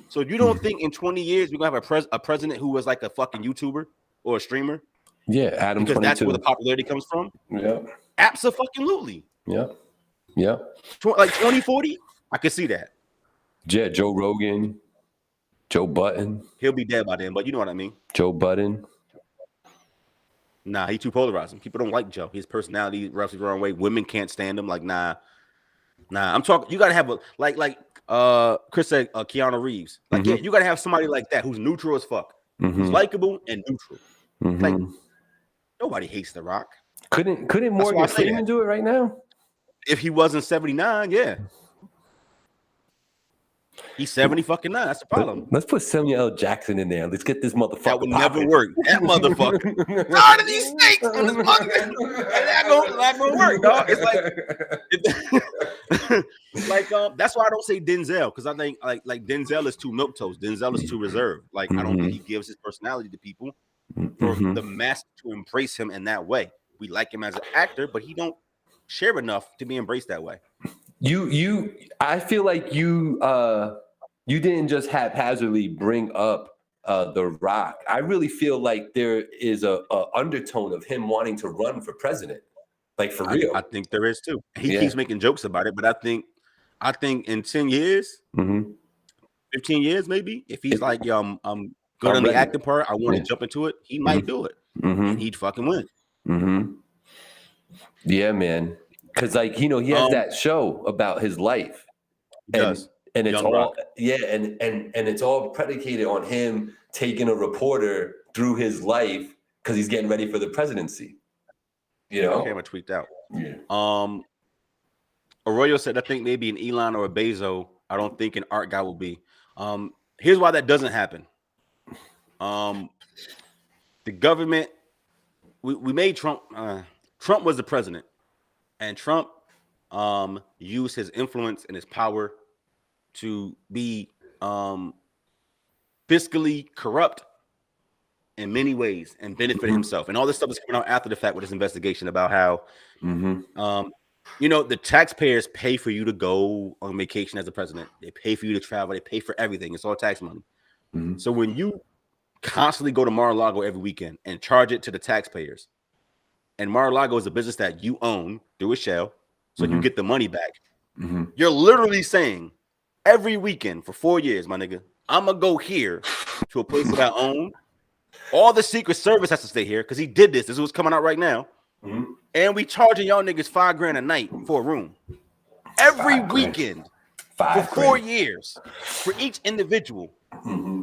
So you don't think in 20 years we're going to have a president who was like a fucking YouTuber or a streamer? Yeah, Adam. Because 22. that's where the popularity comes from. Yeah, absolutely. Yeah. Like 2040, I can see that. Yeah, Joe Rogan, Joe Button. He'll be dead by then, but you know what I mean. Joe Button. Nah, he too polarizing. People don't like Joe. His personality rubs the wrong way. Women can't stand him. Like, nah. I'm talking. You gotta have a like Chris said, Keanu Reeves. Like, yeah, you gotta have somebody like that who's neutral as fuck, who's likable and neutral. Like, nobody hates The Rock. Couldn't Morgan Freeman do it right now? If he wasn't 79, yeah. He's 70 fucking 9. That's the problem. Let's put Samuel L. Jackson in there. Let's get this motherfucker. That would never work. That motherfucker. Tired of these snakes on this motherfucker. That gonna work, dog. It's like that's why I don't say Denzel, because I think like Denzel is too milquetoast. Denzel is too reserved. Like I don't think he gives his personality to people for the mass to embrace him in that way. We like him as an actor, but he don't share enough to be embraced that way. I feel like you didn't just haphazardly bring up The Rock. I really feel like there is a undertone of him wanting to run for president, like for real. I think there is too. He keeps making jokes about it, but I think in 10 years, 15 years maybe, if he's like, yo, I'm good on the acting part, I want to jump into it, he might do it, and he'd fucking win. Yeah, man. Because like he has that show about his life, and it's Young all Rock. And it's all predicated on him taking a reporter through his life because he's getting ready for the presidency. Camera tweaked out. Arroyo said, I think maybe an Elon or a Bezos. I don't think an art guy will be. Here's why that doesn't happen. The government, we made Trump. Trump was the president. And Trump used his influence and his power to be fiscally corrupt in many ways and benefit himself. And all this stuff is coming out after the fact with this investigation about how, the taxpayers pay for you to go on vacation as a president. They pay for you to travel. They pay for everything. It's all tax money. So when you constantly go to Mar-a-Lago every weekend and charge it to the taxpayers, and Mar-a-Lago is a business that you own through a shell, so you get the money back. You're literally saying every weekend for 4 years, my nigga, I'm going to go here to a place that I own. All the Secret Service has to stay here because he did this. This is what's coming out right now. And we charging y'all niggas $5,000 a night for a room. Every weekend for 4 years for each individual.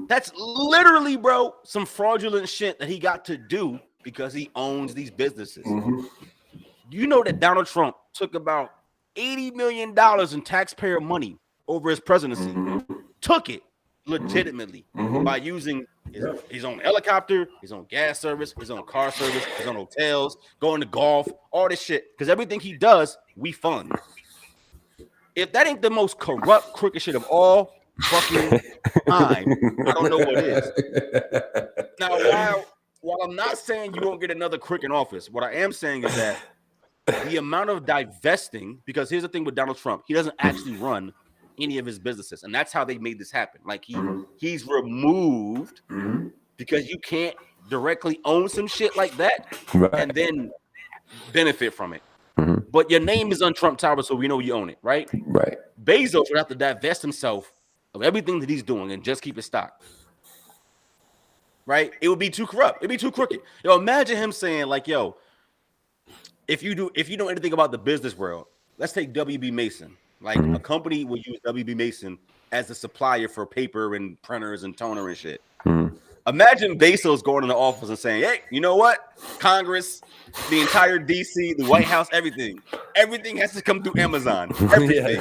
That's literally, bro, some fraudulent shit that he got to do because he owns these businesses. You know that Donald Trump took about $80 million in taxpayer money over his presidency. Took it legitimately by using his own helicopter, his own gas service, his own car service, his own hotels, going to golf, all this shit. Because everything he does, we fund. If that ain't the most corrupt, crooked shit of all fucking time, I don't know what is. Now, while I'm not saying you won't get another crook in office, what I am saying is that the amount of divesting, because here's the thing with Donald Trump, he doesn't actually run any of his businesses, and that's how they made this happen. Like he's removed because you can't directly own some shit like that and then benefit from it. But your name is on Trump Tower, so we know you own it, right? Right. Bezos would have to divest himself of everything that he's doing and just keep his stock. Right? It would be too corrupt. It'd be too crooked. Yo, imagine him saying, like, yo, if you know anything about the business world, let's take WB Mason. Like a company will use WB Mason as a supplier for paper and printers and toner and shit. Imagine Bezos going in the office and saying, hey, you know what? Congress, the entire DC, the White House, everything has to come through Amazon. Everything.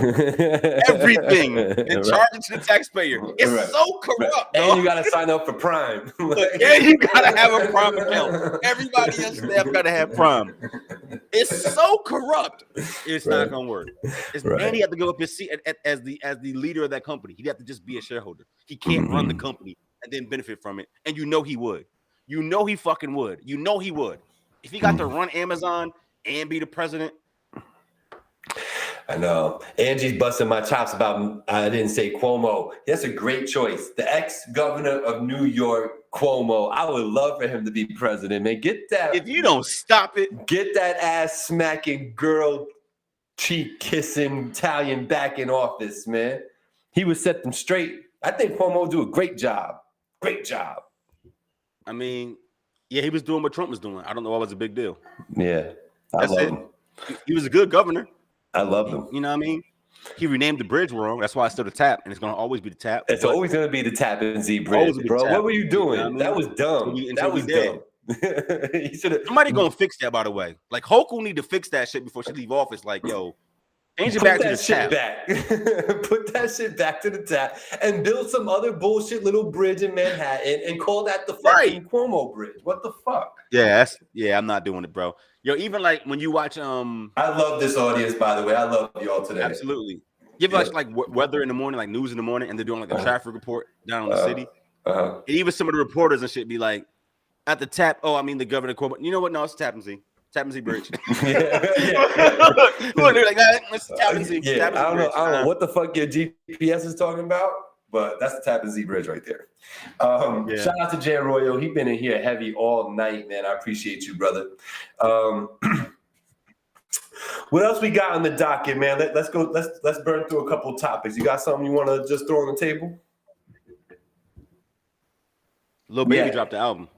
Everything. And charge it to the taxpayer. It's so corrupt. And you got to sign up for Prime. And you got to have a Prime account. Everybody else staff got to have Prime. It's so corrupt. It's not going to work. And he had to give up his seat as the leader of that company. He'd have to just be a shareholder. He can't run the company and then benefit from it. And you know he would. You know he fucking would. You know he would. If he got to run Amazon and be the president. I know. Angie's busting my chops about I didn't say Cuomo. That's a great choice. The ex-governor of New York, Cuomo. I would love for him to be president, man. Get that. If you don't stop it. Get that ass smacking, girl cheek kissing Italian back in office, man. He would set them straight. I think Cuomo would do a great job. Great job. I mean, yeah, he was doing what Trump was doing. I don't know why it was a big deal. Yeah. I love him. He was a good governor. I love him. You know what I mean? He renamed the bridge wrong. That's why it's still the tap, and it's going to always be the tap. It's always going to be the Tappan Zee Bridge, bro. What were you doing? You know what I mean? That was dumb. That was dumb. Somebody going to fix that, by the way. Like, Hochul need to fix that shit before she leave office. Like, yo, change it back to the tap. Put that shit back to the tap and build some other bullshit little bridge in Manhattan and call that the fucking Cuomo Bridge. What the fuck? Yeah, I'm not doing it, bro. Yo, even like when you watch I love this audience, by the way. I love y'all today. Absolutely. You ever watch like weather in the morning, like news in the morning, and they're doing like a traffic report down on the city? And even some of the reporters and shit be like, at the tap, the governor Cuomo. You know what? No, it's Tappan Zee. Tappan Zee Bridge. They're like, it's Tappan Zee. Yeah, I don't know what the fuck your GPS is talking about, but that's the Tappan Zee Bridge right there. Shout out to Jay Arroyo. He's been in here heavy all night, man. I appreciate you, brother. What else we got on the docket, man? Let's go. Let's burn through a couple topics. You got something you want to just throw on the table? Lil Baby dropped the album.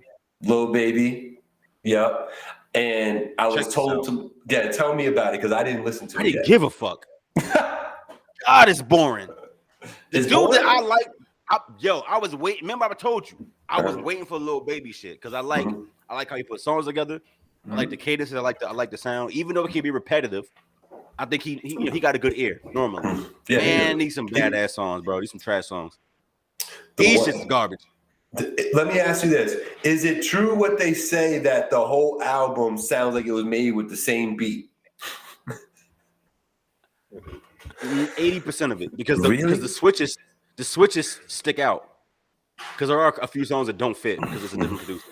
Lil Baby, yep. And I was told to tell me about it because I didn't listen to it. I didn't give a fuck. God, it's boring. The dude that I like, I was waiting. Remember, I told you I was waiting for Lil Baby shit because I like how he put songs together. I like the cadences. I like the sound, even though it can be repetitive. I think he got a good ear normally. Man, these some badass songs, bro. These some trash songs. These shit's garbage. Let me ask you this: is it true what they say that the whole album sounds like it was made with the same beat? 80% of it, because the switches stick out. Because there are a few songs that don't fit because it's a different producer.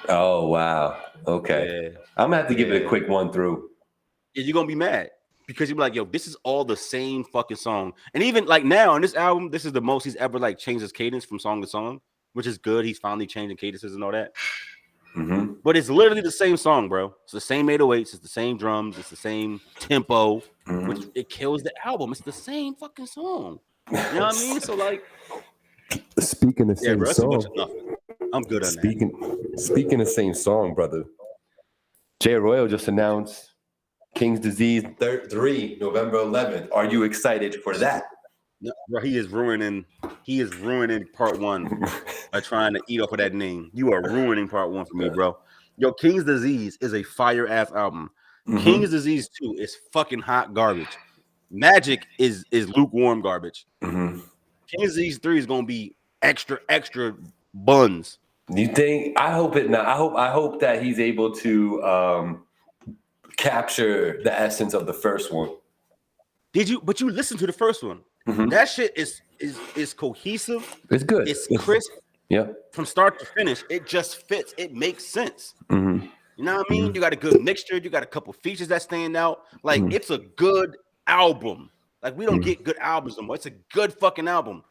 Oh wow! Okay, yeah. I'm gonna have to give it a quick one through. Yeah, you're gonna be mad because you'll be like, "Yo, this is all the same fucking song." And even like now on this album, this is the most he's ever like changed his cadence from song to song, which is good. He's finally changing cadences and all that. But it's literally the same song, bro. It's the same 808s, it's the same drums, it's the same tempo, which it kills the album. It's the same fucking song. You know what I mean? So like, speaking of same song, I'm good on that. Speaking of same song, brother, Jay Arroyo just announced King's Disease 3, November 11th. Are you excited for that? No, bro, he is ruining part one by trying to eat off of that name. You are ruining part one for me, bro. Yo, King's Disease is a fire ass album. King's Disease 2 is fucking hot garbage. Magic is lukewarm garbage. King's Disease 3 is gonna be extra buns. You think? I hope it not. I hope that he's able to capture the essence of the first one. But you listened to the first one. That shit is cohesive. It's good. It's crisp. Yeah. From start to finish, it just fits. It makes sense. You know what I mean? You got a good mixture. You got a couple features that stand out. Like it's a good album. Like we don't get good albums no more. It's a good fucking album.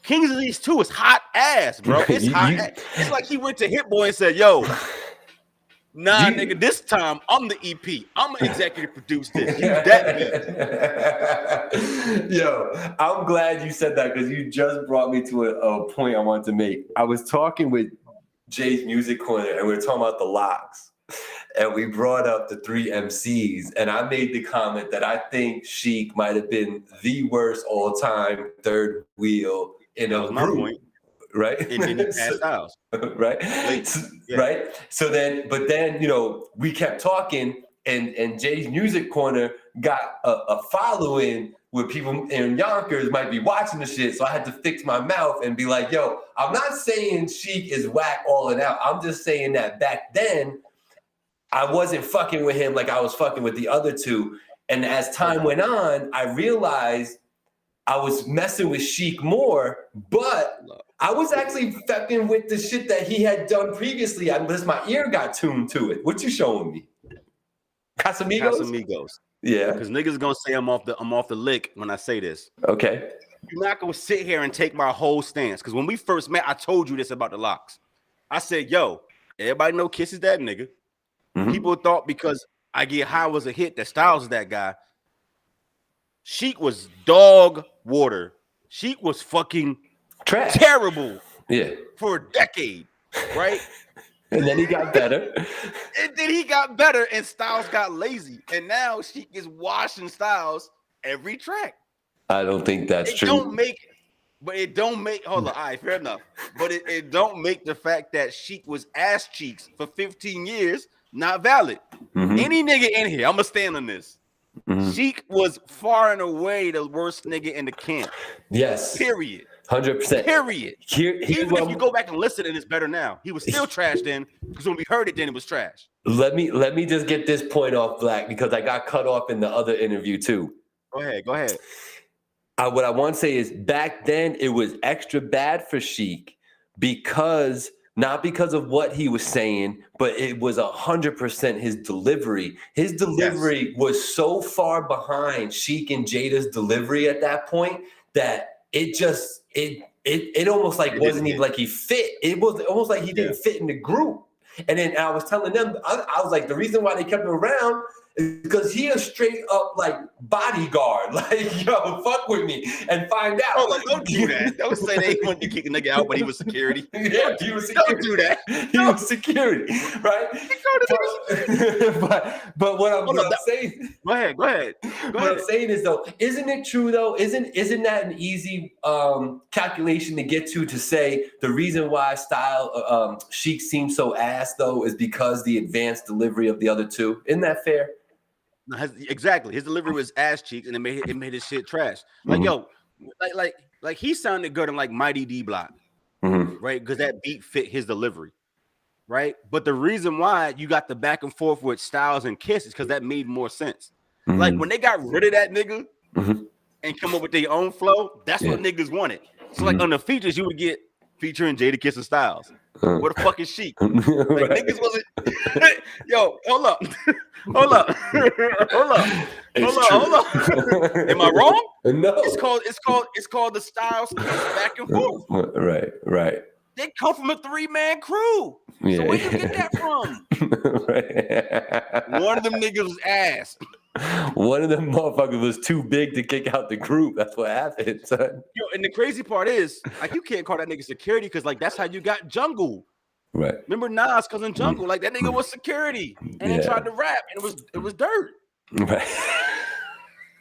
Kings of East 2 is hot ass, bro. It's hot ass. It's like he went to Hit Boy and said, yo, nigga, this time I'm the EP. I'm gonna executive produce this. You that beat. Yo, I'm glad you said that because you just brought me to a point I wanted to make. I was talking with Jay's Music Corner and we were talking about the locks. And we brought up the 3 MCs, and I made the comment that I think Sheik might have been the worst all-time third wheel in a group, right? And then he passed Styles, right? Right. So then, we kept talking, and Jay's Music Corner got a following where people in Yonkers might be watching the shit. So I had to fix my mouth and be like, yo, I'm not saying Sheik is whack all and out. I'm just saying that back then, I wasn't fucking with him like I was fucking with the other two. And as time went on, I realized I was messing with Sheik more, but I was actually fucking with the shit that he had done previously. Unless my ear got tuned to it. What you showing me? Casamigos? Yeah. Because niggas gonna say I'm off the lick when I say this. Okay. You're not gonna sit here and take my whole stance. Because when we first met, I told you this about the locks. I said, yo, everybody know Kiss is that nigga. People thought because I Get High was a hit that Styles is that guy. Sheik was dog water. Sheik was fucking trash, terrible. Yeah, for a decade, right? And then he got better. And Styles got lazy. And now Sheik is washing Styles every track. I don't think that's true. Hold on, all right, fair enough. But it don't make the fact that Sheik was ass cheeks for 15 years not valid. Any nigga in here, I'm gonna stand on this. Sheik was far and away the worst nigga in the camp. Yes. Period. 100%. Period. Even if you go back and listen, and it's better now. He was still trash then, because when we heard it, then it was trash. Let me just get this point off, Black, because I got cut off in the other interview too. Go ahead. What I want to say is back then it was extra bad for Sheik because not because of what he was saying, but it was 100% his delivery. His delivery was so far behind Sheik and Jada's delivery at that point that it almost like wasn't even like he fit. It was almost like he didn't fit in the group. And then I was telling them, I was like, the reason why they kept him around is because he a straight up like bodyguard. Like, yo, fuck with me and find out. Oh, like, don't do that. Don't say they wanted to kick a nigga out, but he was security. Yeah, he was security. Don't do that. He was security, right? But what I'm saying. Go ahead. What I'm saying is though, isn't it true though? Isn't that an easy calculation to get to say the reason why Sheik seems so ass though is because the advanced delivery of the other two? Isn't that fair? Exactly. His delivery was ass cheeks, and it made his shit trash. Like like he sounded good in like Mighty D Block, right? Because that beat fit his delivery, right? But the reason why you got the back and forth with Styles and Kiss is because that made more sense. Like when they got rid of that nigga and come up with their own flow, that's what niggas wanted. So like on the features, you would get featuring Jada, Kiss, and Styles. What the fuck is Sheik? Like niggas wasn't. Yo, hold up. Hold up. Am I wrong? No. It's called the Styles back and forth. Right. They come from a 3-man crew. Yeah. So where you get that from? Right. One of them niggas was ass. One of them motherfuckers was too big to kick out the group. That's what happened, son. Yo, and the crazy part is, like, you can't call that nigga security because, like, that's how you got Jungle. Right. Remember Nas cousin Jungle? Like, that nigga was security and he tried to rap, and it was dirt. Right.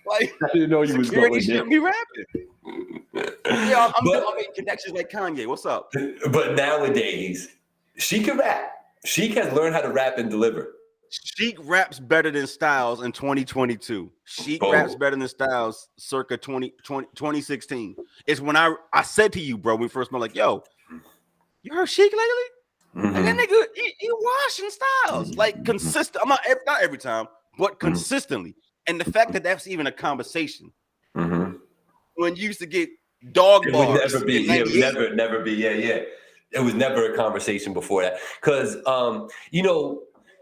Like, I didn't know you was going shouldn't be rapping. Yeah, I'm making connections like Kanye. What's up? But nowadays, she can rap. She has learned how to rap and deliver. Sheik raps better than Styles in 2022. Sheik raps better than Styles circa 2016. It's when I said to you, bro, when we first met, like, yo, you heard Sheik lately? And that nigga, he washing Styles. Like, consistent. I'm not every time, but consistently. And the fact that that's even a conversation. When you used to get dog bars. It would never be. Yeah. It was never a conversation before that. Because,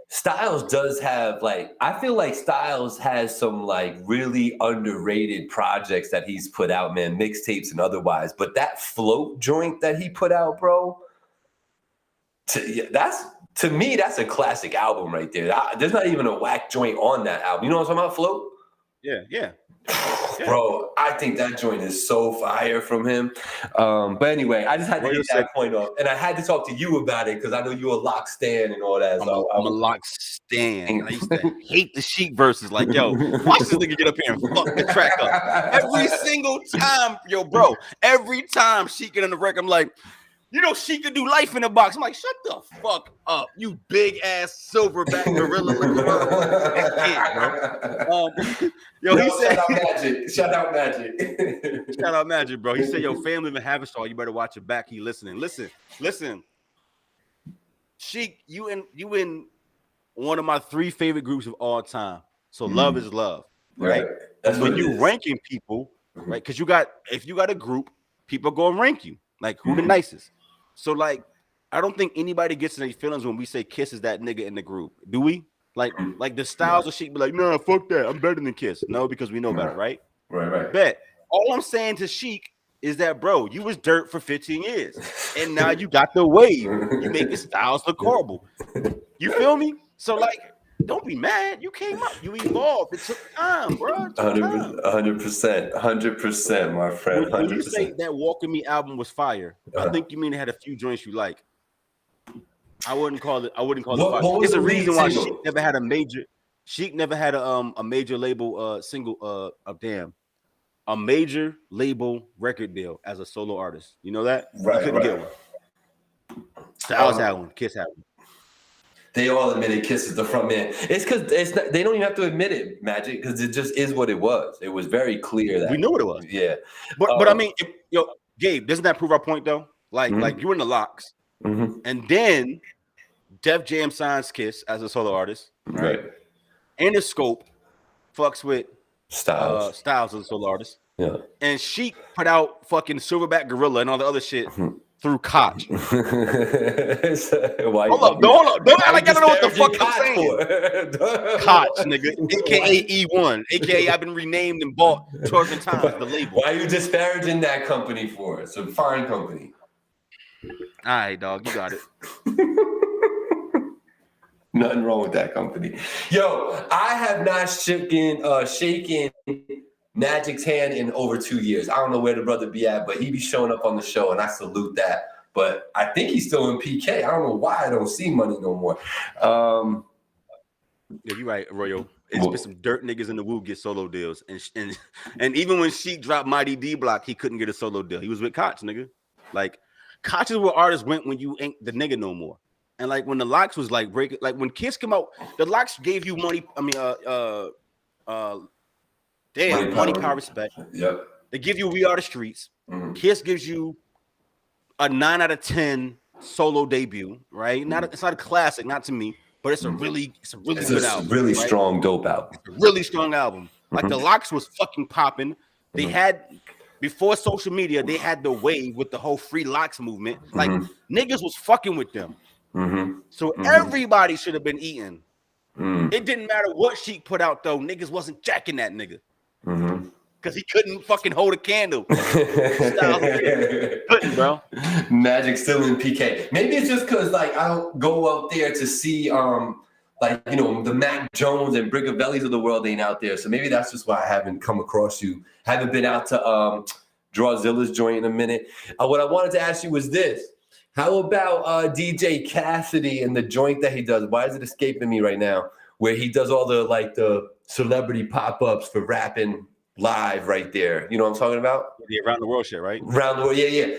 Styles does have I feel like Styles has some really underrated projects that he's put out, man, mixtapes and otherwise. But that float joint that he put out, bro, to me, that's a classic album right there. There's not even a whack joint on that album. You know what I'm talking about, Float? Yeah. Bro, I think that joint is so fire from him. But anyway, I just had to get that point off. And I had to talk to you about it because I know you're a lock stan and all that. I'm a lock stan. I used to hate the Sheik verses. Like, yo, watch this nigga get up here and fuck the track up. Every single time, bro. Every time Sheik get on the record, I'm like, she could do Life in a Box. I'm like, shut the fuck up, you big ass silverback gorilla. He said, shout out Magic. Shout out Magic, bro. He said, yo, family been having star. You better watch it back. He listening. Listen. Sheik, you in one of my 3 favorite groups of all time. So love is love, right? That's when you ranking people, right? Because if you got a group, people are gonna rank you. Like who the nicest. So I don't think anybody gets any feelings when we say Kiss is that nigga in the group. Do we? Like the Styles of Sheik be like, nah, fuck that. I'm better than Kiss. No, because we know better, right? Right. Bet. All I'm saying to Sheik is that, bro, you was dirt for 15 years. And now you got the wave. You making Styles look horrible. You feel me? So don't be mad. You came up. You evolved. It took time, bro. 100%, my friend. 100%. When you say that Walk With Me album was fire, I think you mean it had a few joints you like. I wouldn't call it fire. It's a reason why Sheik never had a major. Sheik never had a major label single. A major label record deal as a solo artist. You know that? Right. He couldn't get one. Styles had one. Kiss had one. They all admitted Kiss is the front man. It's because they don't even have to admit it, Magic, because it just is what it was. It was very clear that we knew what it was. Yeah, but I mean, Gabe, doesn't that prove our point though? Like you in the Locks, and then Def Jam signs Kiss as a solo artist, right? And the Scope fucks with Styles as a solo artist, yeah. And Sheik put out fucking Silverback Gorilla and all the other shit. Through Koch. Hold up. Don't act like I don't know what the fuck I'm saying. Koch, nigga. AKA E1. AKA I've been renamed and bought 12 times, the label. Why are you disparaging that company for? It's a foreign company. All right, dog. You got it. Nothing wrong with that company. Yo, I have not shaken Magic's hand in over 2 years. I don't know where the brother be at, but he be showing up on the show, and I salute that. But I think he's still in PK. I don't know why I don't see money no more. Yeah, you're right, Royo. It's been some dirt niggas in the Woo get solo deals, and even when Sheik dropped Mighty D Block, he couldn't get a solo deal. He was with Koch, nigga. Like Koch is where artists went when you ain't the nigga no more. And when the Locks was breaking, when Kiss came out, the Locks gave you money. I mean, money, power, respect. Yep. They give you We Are the Streets. Kiss gives you a 9 out of 10 solo debut, right? It's not a classic, not to me, but it's a really good album. Really strong, dope album. It's a really strong album. The Locks was fucking popping. They had before social media, they had the wave with the whole Free Locks movement. Niggas was fucking with them. So everybody should have been eating. It didn't matter what Sheik put out though. Niggas wasn't jacking that nigga. Because he couldn't fucking hold a candle. Couldn't, bro. Magic still in PK. Maybe it's just because I don't go out there to see the Mac Jones and Brigavellis of the world ain't out there. So maybe that's just why I haven't come across you. Haven't been out to Drawzilla's joint in a minute. What I wanted to ask you was this. How about DJ Cassidy and the joint that he does? Why is it escaping me right now? Where he does all the the celebrity pop-ups for rapping live right there. You know what I'm talking about? Yeah, around the world shit, right? Around the world, yeah.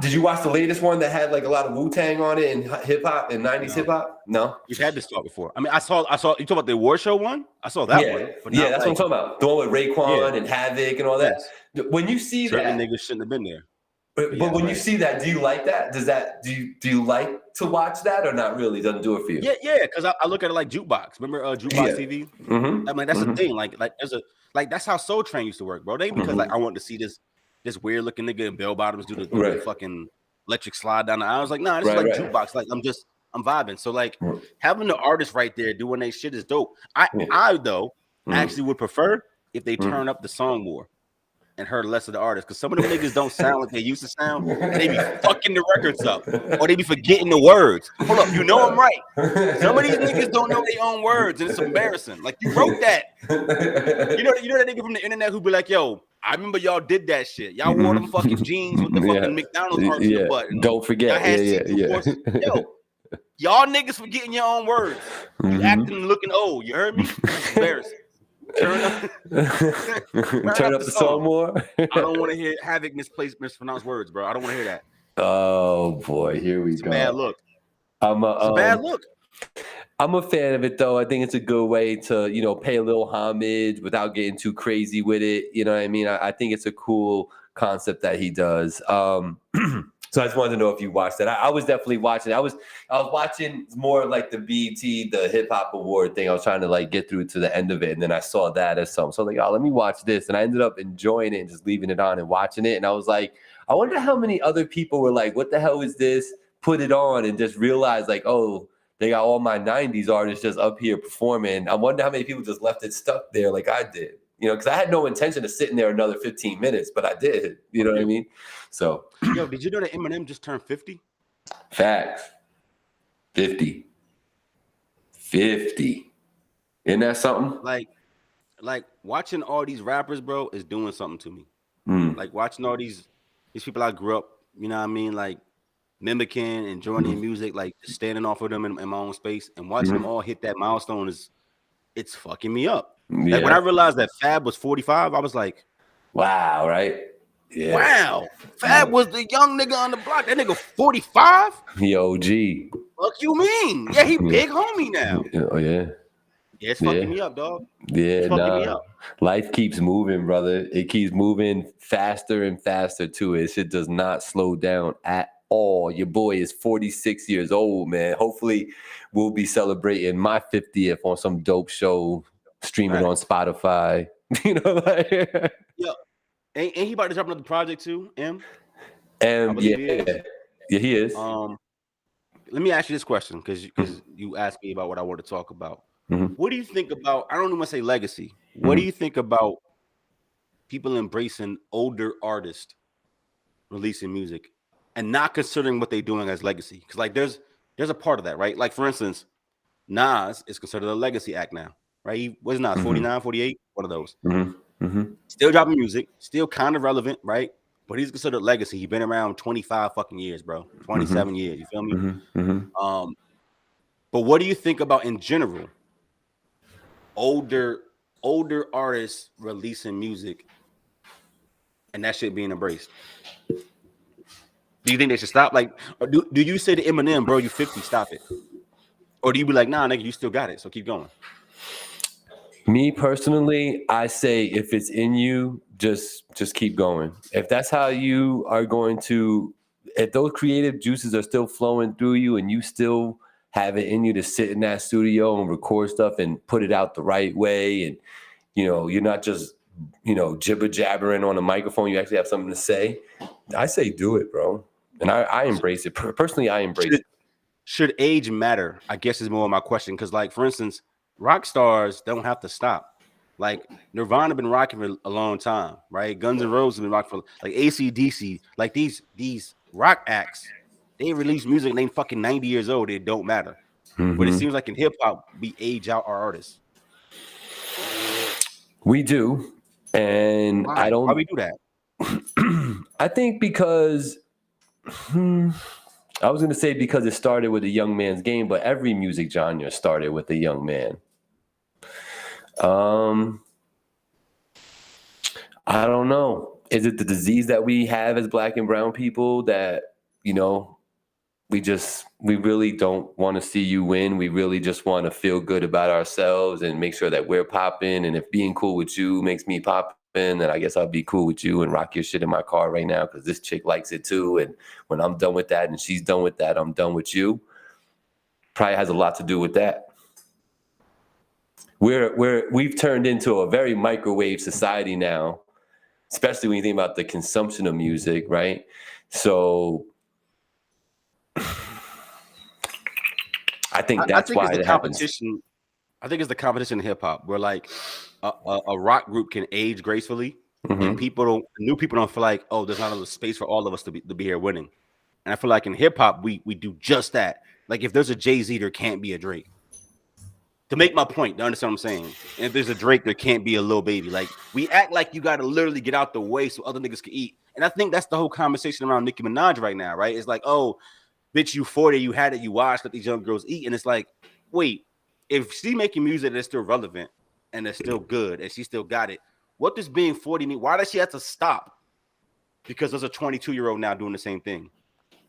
Did you watch the latest one that had a lot of Wu-Tang on it and hip-hop and 90s hip-hop? No? We've had this talk before. I mean, I saw you talking about the award show one? I saw that one. But yeah, that's what I'm talking about. The one with Raekwon and Havoc and all that. Yes. When you see certain that... niggas shouldn't have been there. But when you see that, do you like that? Do you like to watch that or not really? Doesn't do it for you? Yeah, because I look at it like Jukebox. Remember Jukebox TV? I mean, that's the thing. There's that's how Soul Train used to work, bro. They ain't because I wanted to see this weird looking nigga in bell bottoms do the fucking electric slide down the aisle. I was like, nah, this is Jukebox. I'm vibing. So like having the artist right there doing their shit is dope. I though actually would prefer if they turn up the song more and heard less of the artist, because some of them niggas don't sound like they used to sound, and they be fucking the records up, or they be forgetting the words. Hold up, you know I'm right. Some of these niggas don't know their own words, and it's embarrassing. Like, you wrote that. You know that nigga from the internet who be like, yo, I remember y'all did that shit. Y'all wore them fucking jeans with the fucking McDonald's hearts in the button. Don't forget. Yo, y'all niggas forgetting your own words. You acting and looking old. You heard me? It's embarrassing. Turn up the song more. I don't want to hear Havoc mispronounced words, bro. I don't want to hear that. Oh boy, here we go. Bad look. It's a bad look. I'm a fan of it though. I think it's a good way to, pay a little homage without getting too crazy with it. You know what I mean? I think it's a cool concept that he does. So I just wanted to know if you watched that. I was definitely watching. I was watching more like the BET, the hip hop award thing. I was trying to like get through to the end of it, and then I saw that as something. So I was like, oh, let me watch this, and I ended up enjoying it and just leaving it on and watching it. And I was like, I wonder how many other people were like, what the hell is this? Put it on and just realized like, oh, they got all my 90s artists just up here performing. I wonder how many people just left it stuck there like I did. Because I had no intention of sitting there another 15 minutes, but I did. You know what I mean? So, yo, did you know that Eminem just turned 50? Facts. 50. Isn't that something? Like watching all these rappers, bro, is doing something to me. Like watching all these people I grew up, you know what I mean? Like mimicking and joining in music, like just standing off of them in my own space and watching them all hit that milestone it's fucking me up. Yeah. Like when I realized that Fab was 45, I was like, wow, right? Yeah. Wow. Fab was the young nigga on the block. That nigga 45? He OG. Fuck you mean? Yeah, he big homie now. Oh, yeah. Yeah, it's fucking me up, dog. Yeah, me up. Life keeps moving, brother. It keeps moving faster and faster, too. It shit does not slow down at all. Your boy is 46 years old, man. Hopefully, we'll be celebrating my 50th on some dope show, streaming on Spotify. Yo, ain't he about to drop another project too, M? Yeah, he is. Let me ask you this question, because you asked me about what I want to talk about. What do you think about, I don't even want to say legacy. What do you think about people embracing older artists releasing music and not considering what they're doing as legacy? Because like there's a part of that, right? Like for instance, Nas is considered a legacy act now, right? He was Nas 49, 48, one of those. Still dropping music, still kind of relevant, right? But he's considered legacy. He's been around 25 fucking years, bro. 27 years. You feel me? But what do you think about in general? Older artists releasing music and that shit being embraced. Do you think they should stop? Like, or do you say to Eminem, bro, you 50, stop it? Or do you be like, nah, nigga, you still got it, so keep going? Me personally, I say if it's in you, just keep going. If that's how you are going to, if those creative juices are still flowing through you and you still have it in you to sit in that studio and record stuff and put it out the right way, and you're not just jibber jabbering on a microphone, you actually have something to say, I say do it, bro. And I embrace it. Personally, I embrace it. Should age matter? I guess is more of my question. Because like, for instance, rock stars don't have to stop. Like Nirvana been rocking for a long time, right? Guns N' Roses have been rocking for like AC/DC. Like these rock acts, they release music and they fucking 90 years old. It don't matter. But it seems like in hip hop, we age out our artists. We do, and why? Why we do that? I think because I was going to say because it started with a young man's game, but every music genre started with a young man. I don't know. Is it the disease that we have as Black and brown people that, we really don't want to see you win. We really just want to feel good about ourselves and make sure that we're popping. And if being cool with you makes me pop in, then I guess I'll be cool with you and rock your shit in my car right now because this chick likes it too. And when I'm done with that and she's done with that, I'm done with you. Probably has a lot to do with that. We've turned into a very microwave society now, especially when you think about the consumption of music, right? So I think I that's think why it's the it happens. competition. I think it's the competition in hip hop where like a rock group can age gracefully, and new people don't feel like, oh, there's not enough space for all of us to be here winning. And I feel like in hip hop we do just that. Like if there's a Jay-Z, there can't be a Drake. To make my point, to understand what I'm saying. And if there's a Drake, there can't be a Lil Baby. Like we act like you got to literally get out the way so other niggas can eat. And I think that's the whole conversation around Nicki Minaj right now, right? It's like, oh, bitch, you 40, you had it, you watched, let these young girls eat. And it's like, wait, if she's making music that's still relevant and that's still good and she still got it, what does being 40 mean? Why does she have to stop? Because there's a 22-year-old now doing the same thing.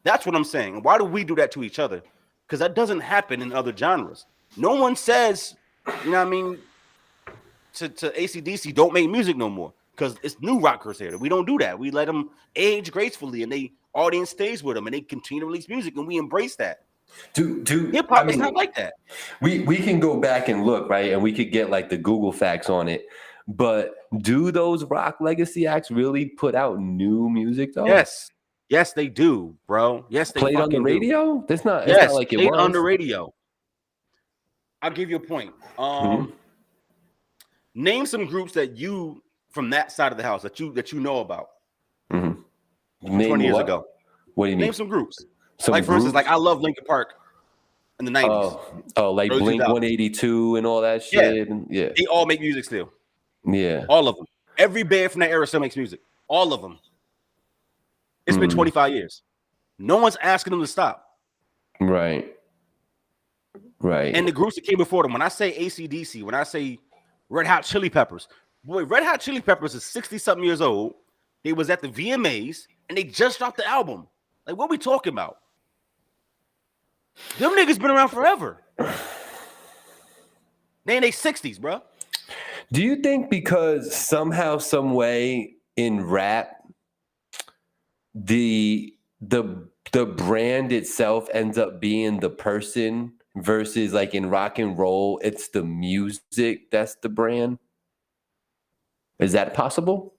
That's what I'm saying. Why do we do that to each other? Because that doesn't happen in other genres. No one says, you know what I mean, to AC/DC, don't make music no more. Because it's new rockers here. We don't do that. We let them age gracefully and the audience stays with them and they continue to release music and we embrace that. Hip hop is not like that. We can go back and look, right? And we could get like the Google facts on it. But do those rock legacy acts really put out new music though? Yes, they do, bro. Yes, they played on the radio. Do. It's not like it played was on the radio. I'll give you a point. Name some groups that you from that side of the house that you know about. 20 years ago. What do you mean? Name some groups. For instance, like I love Linkin Park in the 90s. Oh, like Blink 182 and all that shit. Yeah. They all make music still. Yeah. All of them. Every band from that era still makes music. All of them. It's been 25 years. No one's asking them to stop. Right. And the groups that came before them, when I say AC/DC, when I say Red Hot Chili Peppers, boy, Red Hot Chili Peppers is 60-something years old. They was at the VMAs, and they just dropped the album. Like, what we talking about? Them niggas been around forever. They in their 60s, bro. Do you think because somehow, some way in rap, the brand itself ends up being the person versus like in rock and roll, it's the music that's the brand? Is that possible?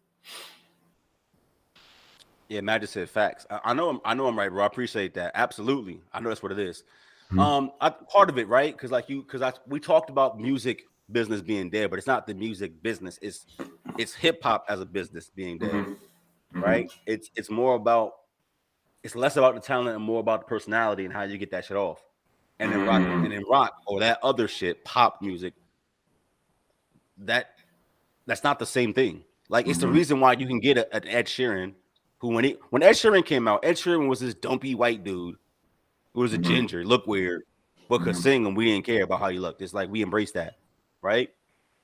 Yeah, Magic said facts. I know I'm right, bro. I appreciate that. Absolutely. I know that's what it is. Part of it, right? Because we talked about music business being dead, but it's not the music business. It's hip hop as a business being dead. Right? It's more about, it's less about the talent and more about the personality and how you get that shit off. And in rock or that other shit, pop music, that's not the same thing. Like it's the reason why you can get an Ed Sheeran, who when Ed Sheeran came out, Ed Sheeran was this dumpy white dude who was a ginger, looked weird, but could sing, and we didn't care about how he looked. It's like we embraced that, right?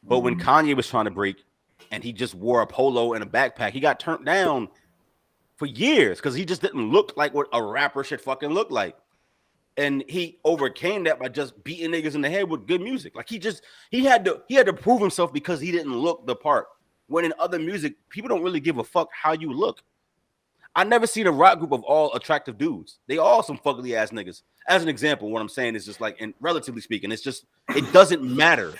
But when Kanye was trying to break, and he just wore a polo and a backpack, he got turned down for years because he just didn't look like what a rapper should fucking look like. And he overcame that by just beating niggas in the head with good music. Like he had to prove himself because he didn't look the part. When in other music, people don't really give a fuck how you look. I never seen a rock group of all attractive dudes. They all some fugly ass niggas. As an example, what I'm saying is just like, and relatively speaking, it's just, it doesn't matter.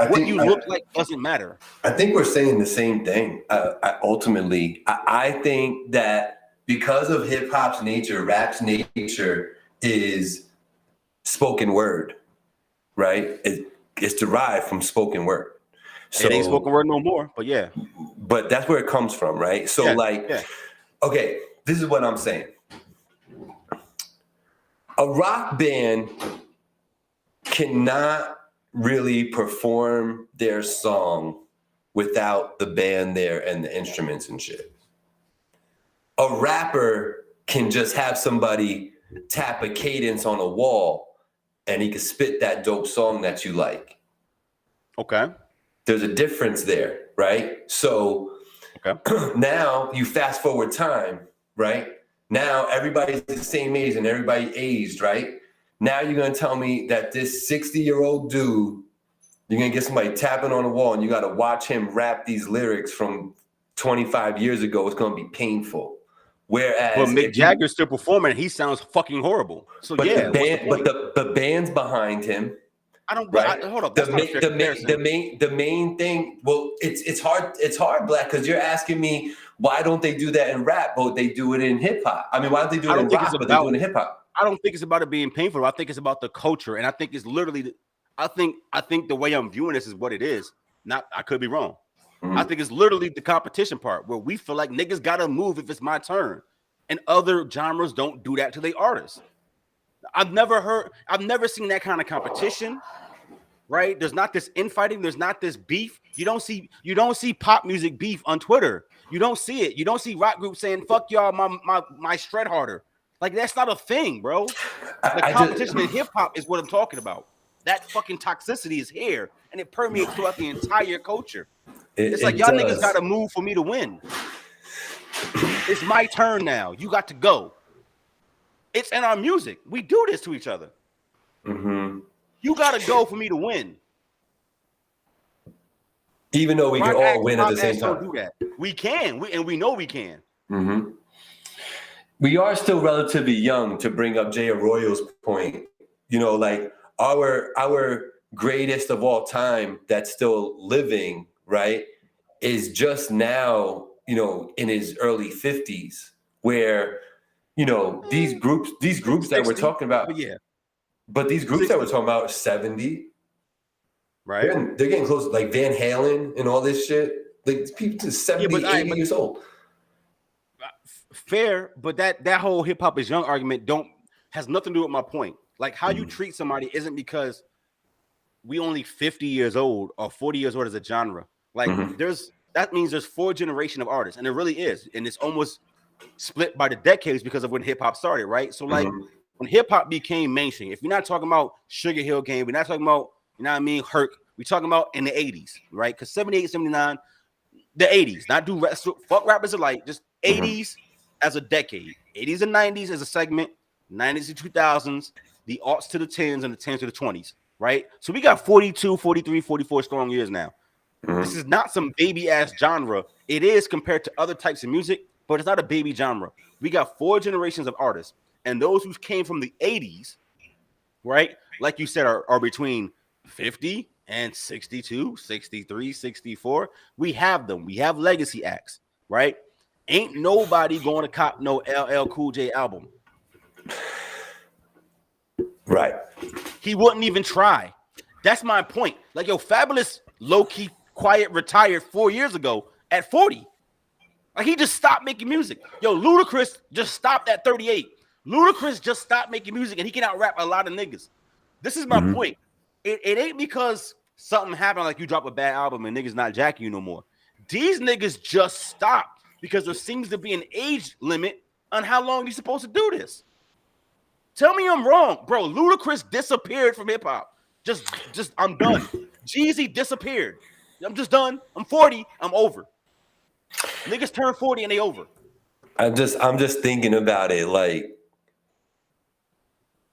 What you look like doesn't matter. I think we're saying the same thing. Ultimately, I think that because of hip hop's nature, rap's nature is spoken word, right? It's derived from spoken word. So, it ain't spoken word no more, but yeah. But that's where it comes from, right? So okay, this is what I'm saying. A rock band cannot really perform their song without the band there and the instruments and shit. A rapper can just have somebody tap a cadence on a wall and he can spit that dope song that you like. Okay. There's a difference there, right? So now you fast forward time, right? Now everybody's the same age and everybody aged, right? Now you're going to tell me that this 60-year-old dude, you're going to get somebody tapping on the wall and you got to watch him rap these lyrics from 25 years ago. It's going to be painful. Whereas, but Mick Jagger's still performing, and he sounds fucking horrible. So but the band's behind him. I don't. Right? Hold up. The main thing. Well, it's hard. It's hard, Black, because you're asking me why don't they do that in rap, but they do it in hip hop. I mean, why don't they do it in rock, but they do it in hip hop? I don't think it's about it being painful. I think it's about the culture, and I think it's literally. I think the way I'm viewing this is what it is. Not, I could be wrong. I think it's literally the competition part where we feel like niggas gotta move if it's my turn, and other genres don't do that to their artists. I've never seen that kind of competition. Right? There's not this infighting. There's not this beef. You don't see pop music beef on Twitter. You don't see it. You don't see rock groups saying "fuck y'all, my shred harder." Like that's not a thing, bro. The competition in hip hop is what I'm talking about. That fucking toxicity is here, and it permeates throughout the entire culture. It's like y'all niggas got to move for me to win. It's my turn now. You got to go. It's in our music. We do this to each other. You got to go for me to win. Even though we can all win at the same time. Don't do that. We can. We know we can. We are still relatively young, to bring up Jay Arroyo's point. You know, like our greatest of all time that's still living, right, is just now, you know, in his early 50s, where, you know, these groups that we're talking about, but these groups that we're talking about are 70, right? They're getting close, like Van Halen and all this shit. Like people to 70, 80 years old. Fair, but that whole hip hop is young argument has nothing to do with my point. Like how you treat somebody isn't because we only 50 years old or 40 years old as a genre. Like that means there's 4 generations of artists, and it really is, and it's almost split by the decades because of when hip hop started, right? So like when hip hop became mainstream, if you're not talking about Sugar Hill Gang, we're not talking about, you know what I mean, Herc, we're talking about in the 80s, right? Because 78, 79, the 80s, not do fuck rappers alike, just 80s as a decade, 80s and 90s as a segment, 90s to 2000s, the aughts to the 10s, and the 10s to the 20s, right? So we got 42, 43, 44 strong years now. This is not some baby ass genre. It is compared to other types of music, but it's not a baby genre. We got 4 generations of artists, and those who came from the 80s, right? Like you said, are between 50 and 62, 63, 64. We have them. We have legacy acts, right? Ain't nobody going to cop no LL Cool J album. Right. He wouldn't even try. That's my point. Like, yo, Fabulous, low-key, quiet, retired 4 years ago at 40. Like, he just stopped making music. Yo, Ludacris just stopped at 38. Ludacris just stopped making music, and he can out-rap a lot of niggas. This is my point. It ain't because something happened, like you drop a bad album and niggas not jacking you no more. These niggas just stopped because there seems to be an age limit on how long you're supposed to do this. Tell me I'm wrong, bro. Ludacris disappeared from hip hop. Just I'm done. Jeezy disappeared. I'm just done. I'm 40. I'm over. Niggas turn 40 and they over. I'm just thinking about it, like,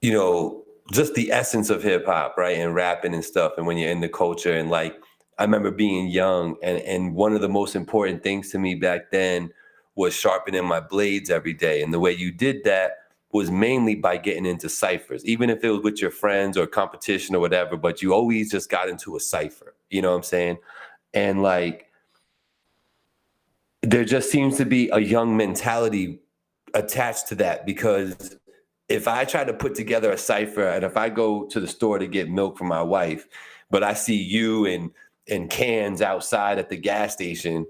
you know, just the essence of hip hop, right, and rapping and stuff, and when you're in the culture, and like I remember being young, and one of the most important things to me back then was sharpening my blades every day, and the way you did that was mainly by getting into ciphers, even if it was with your friends or competition or whatever, but you always just got into a cipher, you know what I'm saying? And like, there just seems to be a young mentality attached to that, because if I try to put together a cipher, and if I go to the store to get milk for my wife, but I see you and cans outside at the gas station,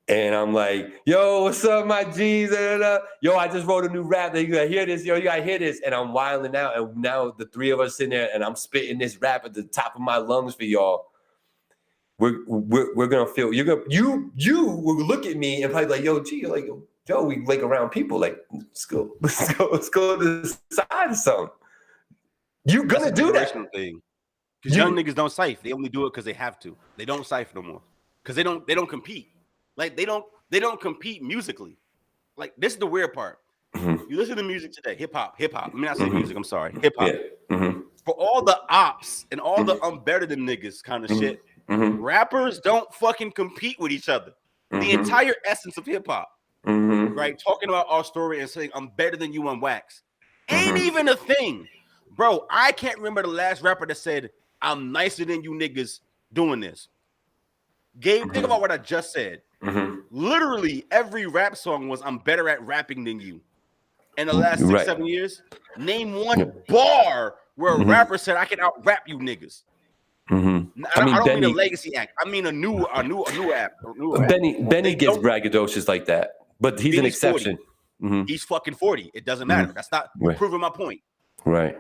and I'm like, yo, what's up, my G's? Yo, I just wrote a new rap. You gotta hear this. Yo, you gotta hear this. And I'm wilding out. And now the 3 of us sitting there, and I'm spitting this rap at the top of my lungs for y'all. We're gonna feel, you will look at me and probably like, yo, G, like, yo, we like around people, like, let's go to the side of something. You gonna do that thing. Because young niggas don't cipher. They only do it because they have to. They don't cipher no more. Because they don't compete. Like they don't compete musically. Like, this is the weird part. You listen to music today, hip hop. Let me not say music, I'm sorry. Hip hop. Yeah. For all the ops and all the I'm better than niggas kind of shit, rappers don't fucking compete with each other. The entire essence of hip hop. Right? Talking about our story and saying I'm better than you on wax. Ain't even a thing. Bro, I can't remember the last rapper that said I'm nicer than you niggas doing this. Gabe, think about what I just said. Literally every rap song was I'm better at rapping than you. in the last 6-7 years? Name one bar where a rapper said, "I can out rap you niggas." Mm-hmm. I don't mean a legacy act. I mean a new app. Benny gets braggadocious like that, but he's an exception. 40. He's fucking 40. It doesn't matter. That's not proving my point. Right.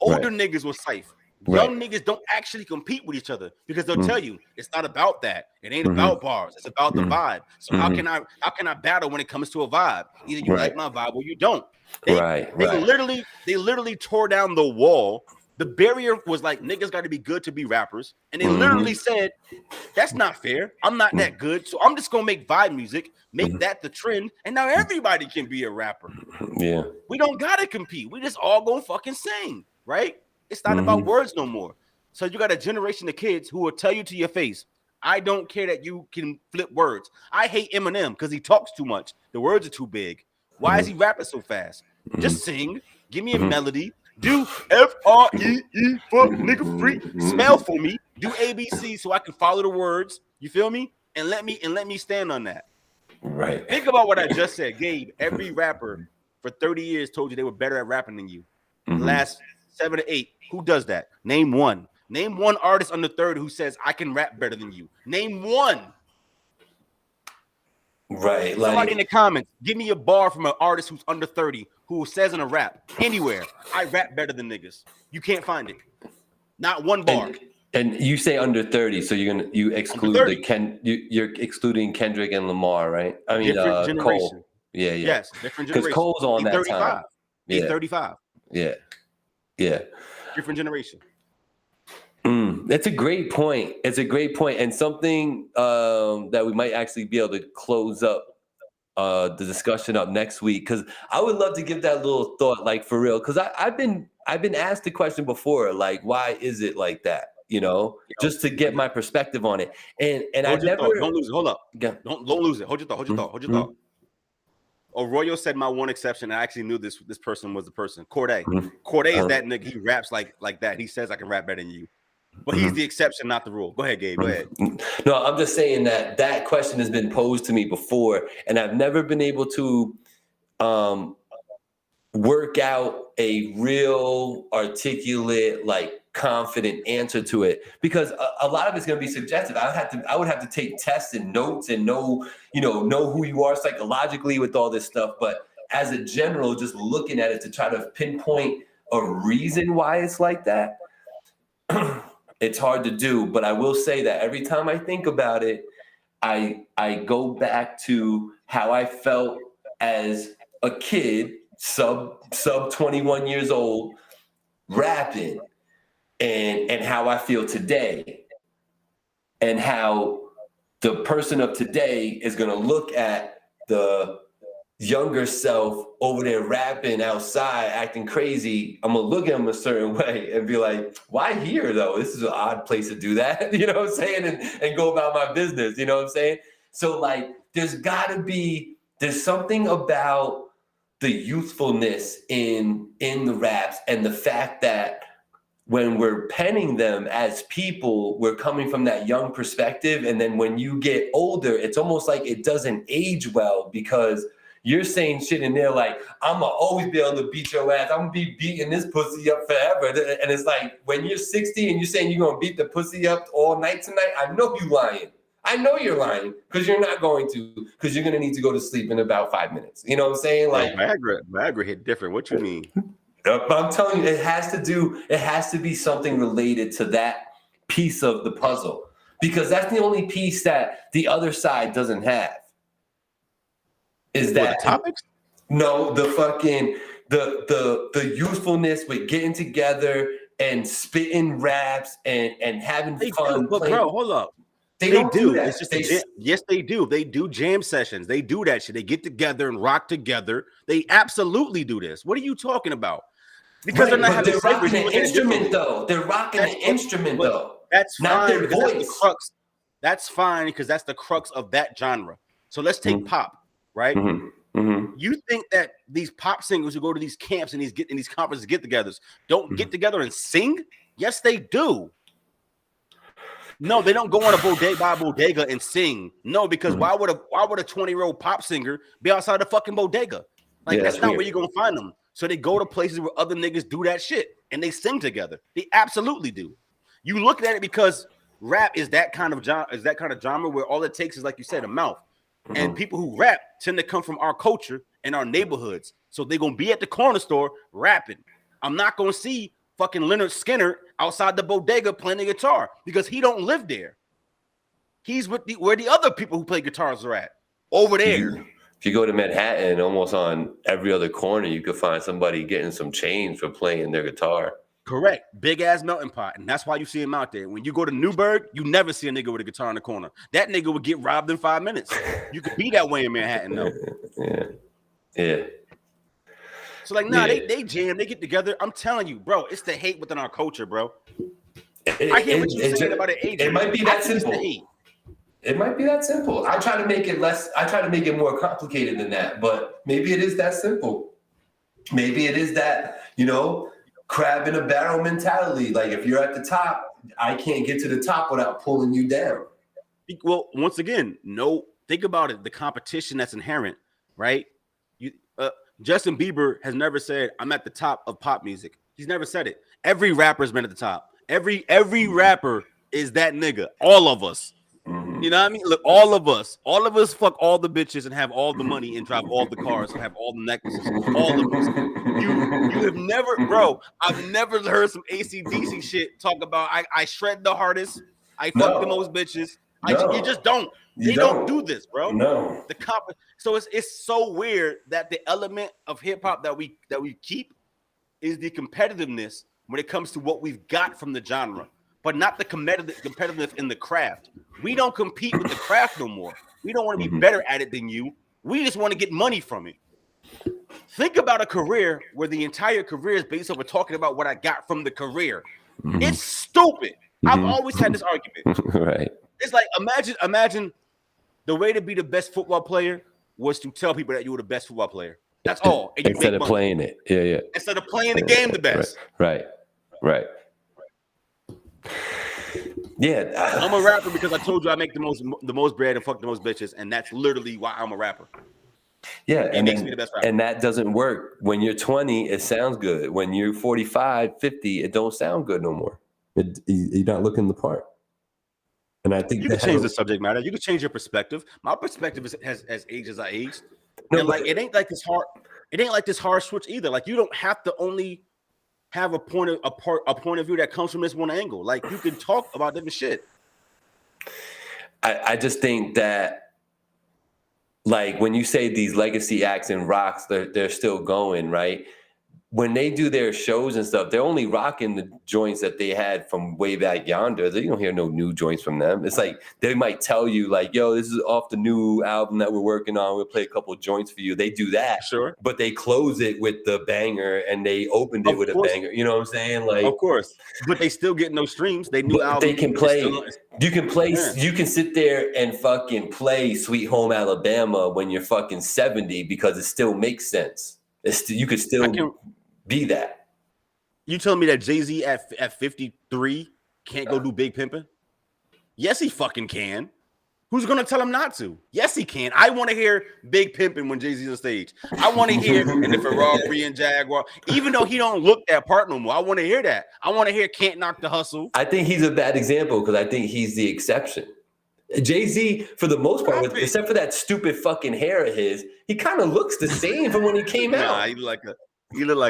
Older niggas will safe. Young niggas don't actually compete with each other because they'll tell you it's not about that. It ain't about bars. It's about the vibe. So how can I battle when it comes to a vibe? Either you like my vibe or you don't. They literally tore down the wall. The barrier was like niggas got to be good to be rappers, and they literally said that's not fair. I'm not that good, so I'm just gonna make vibe music, make that the trend, and now everybody can be a rapper. Yeah, we don't gotta compete. We just all gonna fucking sing, right? It's not about words no more. So you got a generation of kids who will tell you to your face, I don't care that you can flip words. I hate Eminem because he talks too much. The words are too big. Why is he rapping so fast? Just sing. Give me a melody. Do F-R-E-E, fuck nigga free. Spell for me. Do ABC so I can follow the words. You feel me? And let me stand on that. Right. Think about what I just said, Gabe. Every rapper for 30 years told you they were better at rapping than you. The last 7 to 8. Who does that? Name one. Name one artist under 30 who says I can rap better than you. Name one. Right. Somebody in the comments, give me a bar from an artist who's under 30 who says in a rap anywhere, I rap better than niggas. You can't find it. Not one bar. And you say under 30, so you exclude you're excluding Kendrick and Lamar, right? I mean Cole. Yeah. Yes, different generation. Because Cole's on that 35. Time. He's 35. Yeah. Different generation. That's a great point. It's a great point, and something that we might actually be able to close up the discussion up next week, because I would love to give that little thought, like for real, because I've been asked the question before, like why is it like that? You know, just to get my perspective on it, and I never don't lose it. Hold up, don't lose it. Hold your thought. Arroyo said my one exception. I actually knew this person was the person. Corday. Corday is that nigga. He raps like that. He says I can rap better than you. But he's the exception, not the rule. Go ahead, Gabe. Go ahead. No, I'm just saying that question has been posed to me before, and I've never been able to work out a real articulate, like confident answer to it, because a lot of it's going to be subjective. I would have to take tests and notes and know who you are psychologically with all this stuff. But as a general, just looking at it to try to pinpoint a reason why it's like that. It's hard to do, but I will say that every time I think about it, I go back to how I felt as a kid, sub 21 years old, rapping, and how I feel today, and how the person of today is going to look at the younger self over there rapping outside, acting crazy. I'm gonna look at him a certain way and be like, why here though? This is an odd place to do that. You know what I'm saying? And go about my business. You know what I'm saying? So like, there's something about the youthfulness in the raps, and the fact that when we're penning them as people, we're coming from that young perspective. And then when you get older, it's almost like it doesn't age well, because you're saying shit in there like, I'm going to always be able to beat your ass. I'm going to be beating this pussy up forever. And it's like, when you're 60 and you're saying you're going to beat the pussy up all night tonight, I know you're lying. I know you're lying, because you're not going to, because you're going to need to go to sleep in about 5 minutes. You know what I'm saying? Like Viagra hit different. What you mean? I'm telling you, it has to be something related to that piece of the puzzle, because that's the only piece that the other side doesn't have. Is that the topics? No, the fucking the youthfulness with getting together and spitting raps and having fun. But bro, hold up. They do. It's just yes, they do. They do jam sessions. They do that shit. They get together and rock together. They absolutely do this. What are you talking about? Because they're not they're rocking an instrument though. They're rocking an instrument though. That's not fine, their voice. That's the crux. That's fine, because that's the crux of that genre. So let's take pop, right? You think that these pop singers who go to these camps and these conferences, get-togethers, don't get together and sing? Yes, they do. No, they don't go on a bodega and sing. No, because why would a 20-year-old pop singer be outside the fucking bodega? Like, that's not where you're gonna find them. So they go to places where other niggas do that shit and they sing together. They absolutely do. You look at it because rap is that kind of genre where all it takes is, like you said, a mouth. And people who rap tend to come from our culture and our neighborhoods. So they're gonna be at the corner store rapping. I'm not gonna see fucking Leonard Skinner outside the bodega playing the guitar because he don't live there. He's with where the other people who play guitars are at, over there. If you go to Manhattan, almost on every other corner, you could find somebody getting some change for playing their guitar. Correct. Big ass melting pot. And that's why you see him out there. When you go to Newburgh, you never see a nigga with a guitar in the corner. That nigga would get robbed in 5 minutes. You could be that way in Manhattan, though. Yeah. So, like, nah, they jam, they get together. I'm telling you, bro, it's the hate within our culture, bro. I hear what you're saying about it, Adrian. It might be that simple. It might be that simple. I try to make it more complicated than that, but maybe it is that simple. Maybe it is that, crab in a barrel mentality. Like, if you're at the top, I can't get to the top without pulling you down. Well, once again, think about it. The competition that's inherent, right? Justin Bieber has never said, I'm at the top of pop music. He's never said it. Every rapper's been at the top. Every rapper is that nigga. All of us. You know what I mean? Look, all of us fuck all the bitches and have all the money and drive all the cars and have all the necklaces. All of us. You have never, bro. I've never heard some AC/DC shit talk about I shred the hardest. I fuck the most bitches. You just don't. They don't do this, bro. No. So it's so weird that the element of hip hop that we keep is the competitiveness when it comes to what we've got from the genre, but not the competitiveness in the craft. We don't compete with the craft no more. We don't want to be better at it than you. We just want to get money from it. Think about a career where the entire career is based off of talking about what I got from the career. It's stupid. I've always had this argument. Right. It's like, imagine the way to be the best football player was to tell people that you were the best football player. That's all. And instead of playing it. Yeah. Instead of playing the game the best. Right. Yeah. I'm a rapper because I told you I make the most bread and fuck the most bitches, and that's literally why I'm a rapper. Yeah, it makes me the best rapper. And that doesn't work. When you're 20, it sounds good. When you're 45, 50, it don't sound good no more. You're not looking the part. And I think you can change the subject matter. You can change your perspective. My perspective has aged as I aged. No, and it ain't like this hard. It ain't like this hard switch either. Like, you don't have to only have a point of view that comes from this one angle. Like, you can talk about different shit. I just think that, like, when you say these legacy acts and rocks, they're still going, right? When they do their shows and stuff, they're only rocking the joints that they had from way back yonder. You don't hear no new joints from them. It's like they might tell you, like, yo, this is off the new album that we're working on. We'll play a couple of joints for you. They do that. Sure. But they close it with the banger and they opened it with a banger. You know what I'm saying? Like, of course. But they still get no streams. They new album. They can play. You can play. Yeah. You can sit there and fucking play Sweet Home Alabama when you're fucking 70 because it still makes sense. You could still be that. You telling me that Jay-Z at 53 can't go do Big Pimpin'? Yes, he fucking can. Who's gonna tell him not to? Yes, he can. I want to hear Big Pimpin' when Jay-Z's on stage. I want to hear in the Ferrari and Jaguar, even though he don't look that part no more. I want to hear that. I want to hear Can't Knock the Hustle. I think he's a bad example because I think he's the exception. Jay-Z, for the most part, except for that stupid fucking hair of his, he kind of looks the same from when he came out. He looked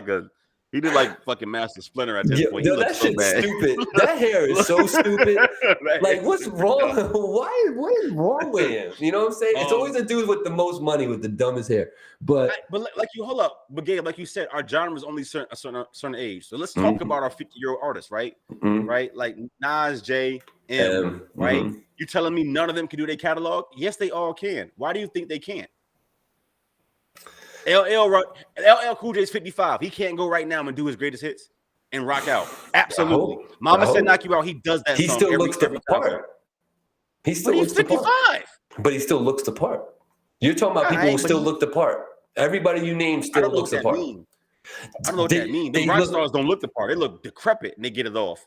like fucking Master Splinter at this point. No, that shit's stupid. That hair is so stupid. Like, what's wrong? What is wrong with him? You know what I'm saying? It's always a dude with the most money with the dumbest hair. But like, you hold up. But Gabe, like you said, our genre is only a certain age. So let's talk about our 50-year-old artists, right? Right? Like Nas, J, M, right? You telling me none of them can do their catalog? Yes, they all can. Why do you think they can't? LL Cool J is 55. He can't go right now and do his greatest hits and rock out. Absolutely. Mama Said Knock You Out. He does that. He still looks the part. He's 55. But he still looks the part. You're talking about people who still look the part. Everybody you name still looks the part. I don't know what that means. The rock stars don't look the part. They look decrepit and they get it off.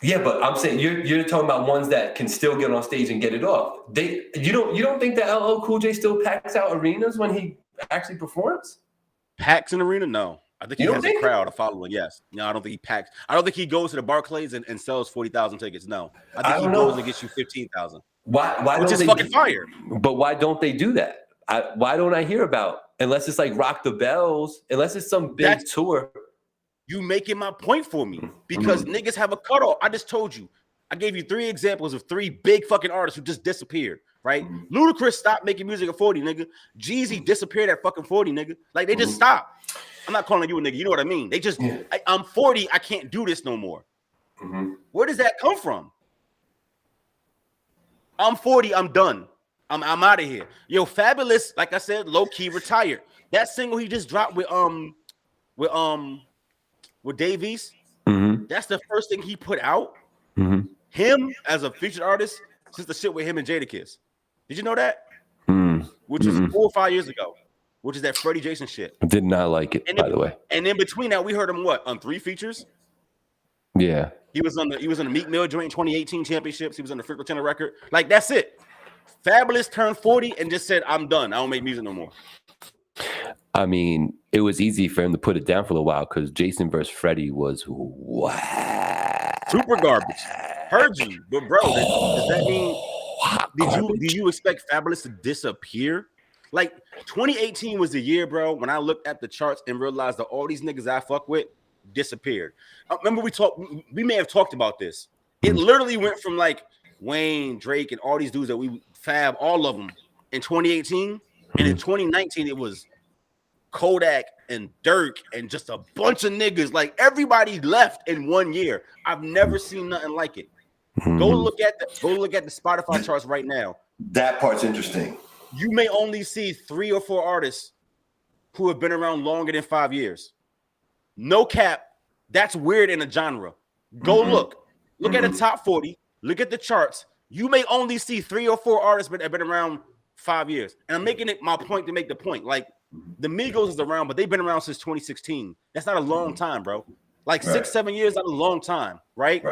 Yeah, but I'm saying you're talking about ones that can still get on stage and get it off. You don't think that LL Cool J still packs out arenas when he actually performs? Packs an arena? No. I think he has a crowd, a following. Yes. No, I don't think he packs. I don't think he goes to the Barclays and sells 40,000 tickets. No. I think he goes and gets you 15,000. Why which is fucking fire. But why don't they do that? Why don't I hear about, unless it's like Rock the Bells, unless it's some big tour? You making my point for me because niggas have a cutoff. I just told you. I gave you 3 examples of 3 big fucking artists who just disappeared, right? Ludacris stopped making music at 40, nigga. Jeezy disappeared at fucking 40, nigga. Like, they just stopped. I'm not calling you a nigga. You know what I mean? They just, I'm 40. I can't do this no more. Where does that come from? I'm 40. I'm done. I'm out of here. Yo, Fabulous, like I said, low-key retired. That single he just dropped with Davies, that's the first thing he put out. Him as a featured artist since the shit with him and Jadakiss. Did you know that? Which was 4 or 5 years ago. Which is that Freddie Jason shit. I did not like it, by the way. And in between that, we heard him on 3 features. Yeah, he was on the Meek Mill joint 2018 championships. He was on the Freak Tenor record. Like, that's it. Fabulous turned 40 and just said, "I'm done. I don't make music no more." I mean, it was easy for him to put it down for a while because Jason versus Freddie was super garbage. Heard you, but bro, does that mean do you expect Fabulous to disappear? Like 2018 was the year, bro, when I looked at the charts and realized that all these niggas I fuck with disappeared. Remember we may have talked about this. It literally went from like Wayne, Drake, and all these dudes that we fab, all of them in 2018, and in 2019 it was Kodak and Dirk and just a bunch of niggas. Like, everybody left in 1 year. I've never seen nothing like it. Go look at the Spotify charts right now. That part's interesting. You may only see 3 or 4 artists who have been around longer than 5 years. No cap. That's weird in a genre. Go look at the top 40. Look at the charts. You may only see 3 or 4 artists that have been around 5 years. And I'm making it my point to make the point. Like, the Migos is around, but they've been around since 2016. That's not a long time, bro. Like 6-7 years, not a long time, right?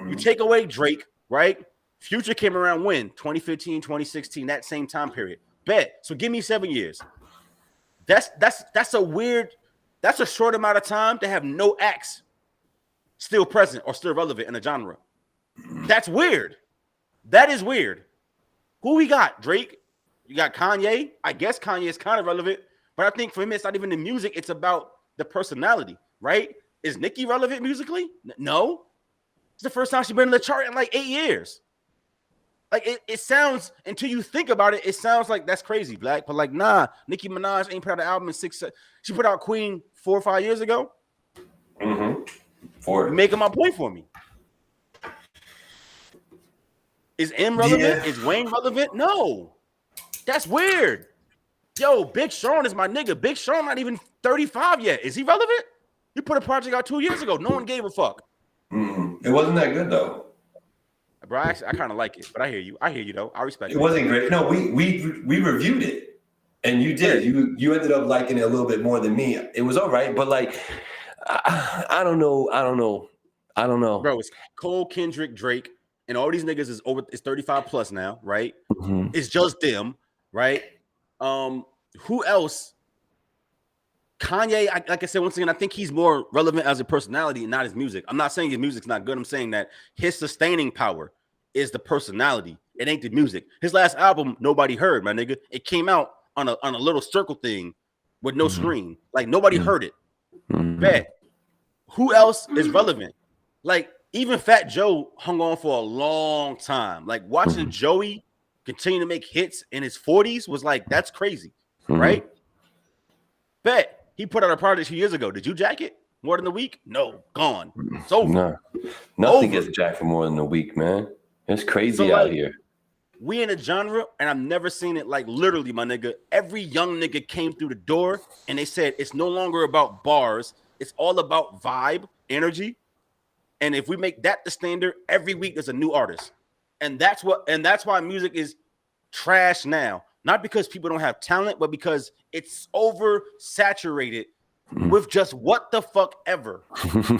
You take away Drake, right? Future came around when? 2015, 2016, that same time period. Bet. So give me 7 years. That's a short amount of time to have no acts still present or still relevant in a genre. That's weird. That is weird. Who we got? Drake? You got Kanye? I guess Kanye is kind of relevant, but I think for him, it's not even the music. It's about the personality, right? Is Nicki relevant musically? No. It's the first time she's been in the chart in like 8 years. Like, it sounds, until you think about it, it sounds like that's crazy, Black. But like, nah, Nicki Minaj ain't put out an album in 6. She put out Queen 4 or 5 years ago. You're making my point for me. Is M relevant? Yeah. Is Wayne relevant? No. That's weird. Yo, Big Sean is my nigga. Big Sean not even 35 yet. Is he relevant? He put a project out 2 years ago. No one gave a fuck. It wasn't that good though. Bro, I kind of like it, but I hear you. I hear you though. I respect it. It wasn't great. No, we reviewed it, and you did. You ended up liking it a little bit more than me. It was all right, but like, I don't know. Bro, it's Cole, Kendrick, Drake, and all these niggas is 35 plus now, right? It's just them, right? Who else? Kanye, like I said, once again, I think he's more relevant as a personality and not his music. I'm not saying his music's not good. I'm saying that his sustaining power is the personality. It ain't the music. His last album, nobody heard, my nigga. It came out on a little circle thing with no screen. Like, nobody heard it. Bet. Who else is relevant? Like, even Fat Joe hung on for a long time. Like, watching Joey continue to make hits in his 40s was like, that's crazy, right? Bet. He put out a project 2 years ago. Did you jack it more than a week? No, gone. It's over. No, nothing gets jacked for more than a week, man. It's crazy out here. We in a genre, and I've never seen it, like, literally, my nigga. Every young nigga came through the door, and they said it's no longer about bars. It's all about vibe, energy. And if we make that the standard, every week there's a new artist. And that's why music is trash now. Not because people don't have talent, but because it's oversaturated with just what the fuck ever.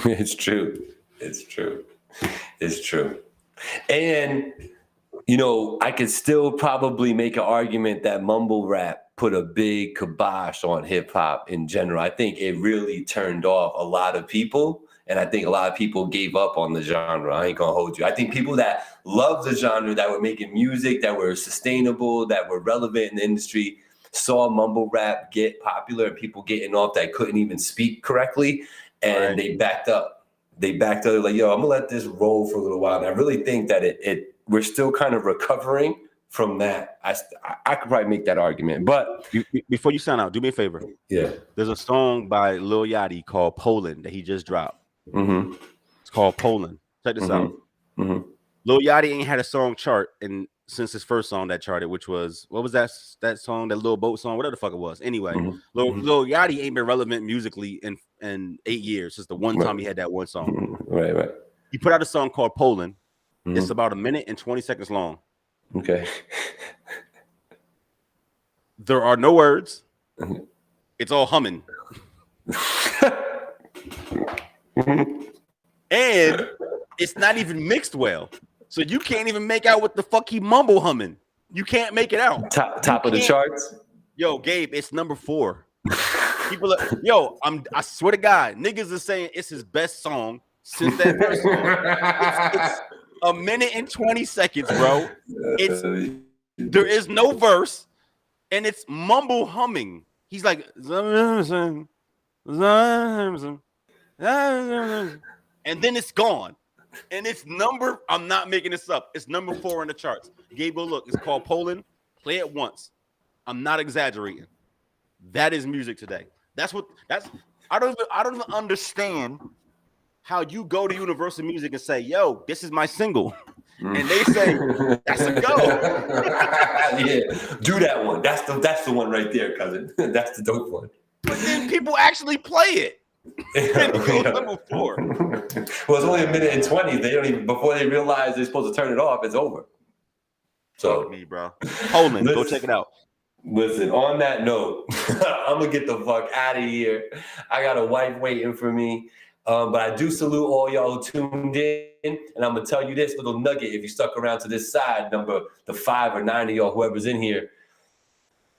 It's true. And You know, I could still probably make an argument that mumble rap put a big kibosh on hip hop in general. I think it really turned off a lot of people. And I think a lot of people gave up on the genre. I ain't gonna hold you. I think people that love the genre, that were making music, that were sustainable, that were relevant in the industry, saw mumble rap get popular and people getting off that couldn't even speak correctly. And they backed up. They're like, yo, I'm gonna let this roll for a little while. And I really think that we're still kind of recovering from that. I could probably make that argument. But before you sign out, do me a favor. Yeah. There's a song by Lil Yachty called Poland that he just dropped. Mm-hmm. It's called Poland. Check this out. Mm-hmm. Lil Yachty ain't had a song chart since his first song that charted, which was, what was that song, that little boat song, whatever the fuck it was. Anyway, Lil Yachty ain't been relevant musically in 8 years since the one time he had that one song. Right. He put out a song called Poland. It's about 1 minute and 20 seconds long. Okay. There are no words. It's all humming. And it's not even mixed well. So you can't even make out what the fuck he mumble humming. You can't make it out. Top of the charts. Yo, Gabe, it's number 4. People are, I swear to God, niggas are saying it's his best song since that first song. It's 1 minute and 20 seconds, bro. There is no verse, and it's mumble humming. He's like, and then it's gone. And it's I'm not making this up. It's number 4 in the charts. Gabe, go look. It's called Poland. Play it once. I'm not exaggerating. That is music today. I don't even understand how you go to Universal Music and say, yo, this is my single. And they say, that's a go. Yeah, do that one. That's the one right there, cousin. That's the dope one. But then people actually play it. Number 4. Well, it's only 1 minute and 20. They don't even, before they realize they're supposed to turn it off, it's over. So fuck me, bro. Poland, go check it out. Listen, on that note, I'm gonna get the fuck out of here. I got a wife waiting for me. But I do salute all y'all who tuned in, and I'm gonna tell you this little nugget. If you stuck around to this side, the 5 or 9 of y'all, whoever's in here,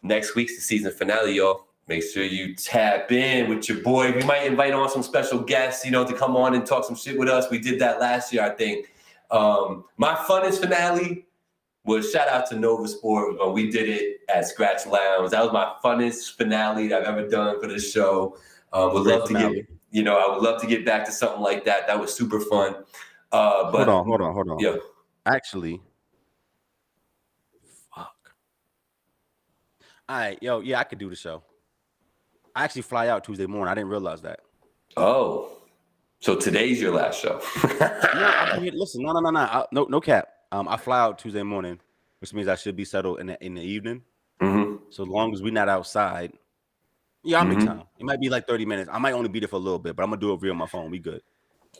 next week's the season finale, y'all. Make sure you tap in with your boy. We might invite on some special guests, to come on and talk some shit with us. We did that last year, I think. My funnest finale was shout out to Nova Sport. We did it at Scratch Lounge. That was my funnest finale that I've ever done for this show. I would love to get back to something like that. That was super fun. But hold on. Yeah. Actually, fuck. All right, I could do the show. I actually fly out Tuesday morning. I didn't realize that. Oh, so today's your last show? Listen, no cap. I fly out Tuesday morning, which means I should be settled in the evening. Mm-hmm. So long as we're not outside. Yeah, I'll make time. It might be like 30 minutes. I might only be there for a little bit, but I'm gonna do it via my phone. We good.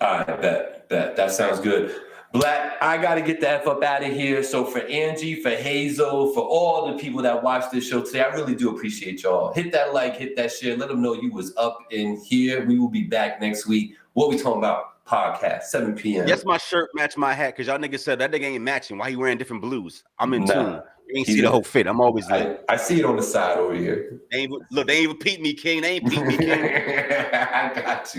All right, bet. That sounds good. Black, I gotta get the F up out of here. So for Angie, for Hazel, for all the people that watched this show today, I really do appreciate y'all. Hit that like, hit that share. Let them know you was up in here. We will be back next week. What we talking about? Podcast, 7 p.m. Yes, my shirt match my hat because y'all niggas said that nigga ain't matching. Why he wearing different blues? I'm in tune. You ain't see the whole fit. I'm always there. I see it on the side over here. They ain't even peep me, King. They ain't peep me, King.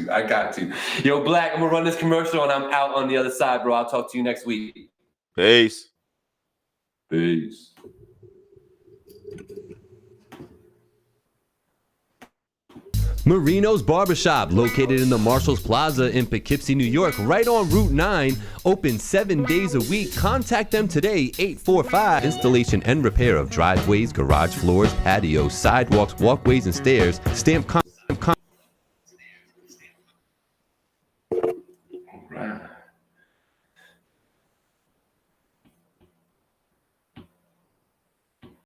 I got you. Yo, Black, I'm gonna run this commercial and I'm out on the other side, bro. I'll talk to you next week. Peace. Marinos Barbershop, located in the Marshalls Plaza in Poughkeepsie, New York, right on Route 9, open 7 days a week. Contact them today, 845. Installation and repair of driveways, garage floors, patios, sidewalks, walkways, and stairs. Stamp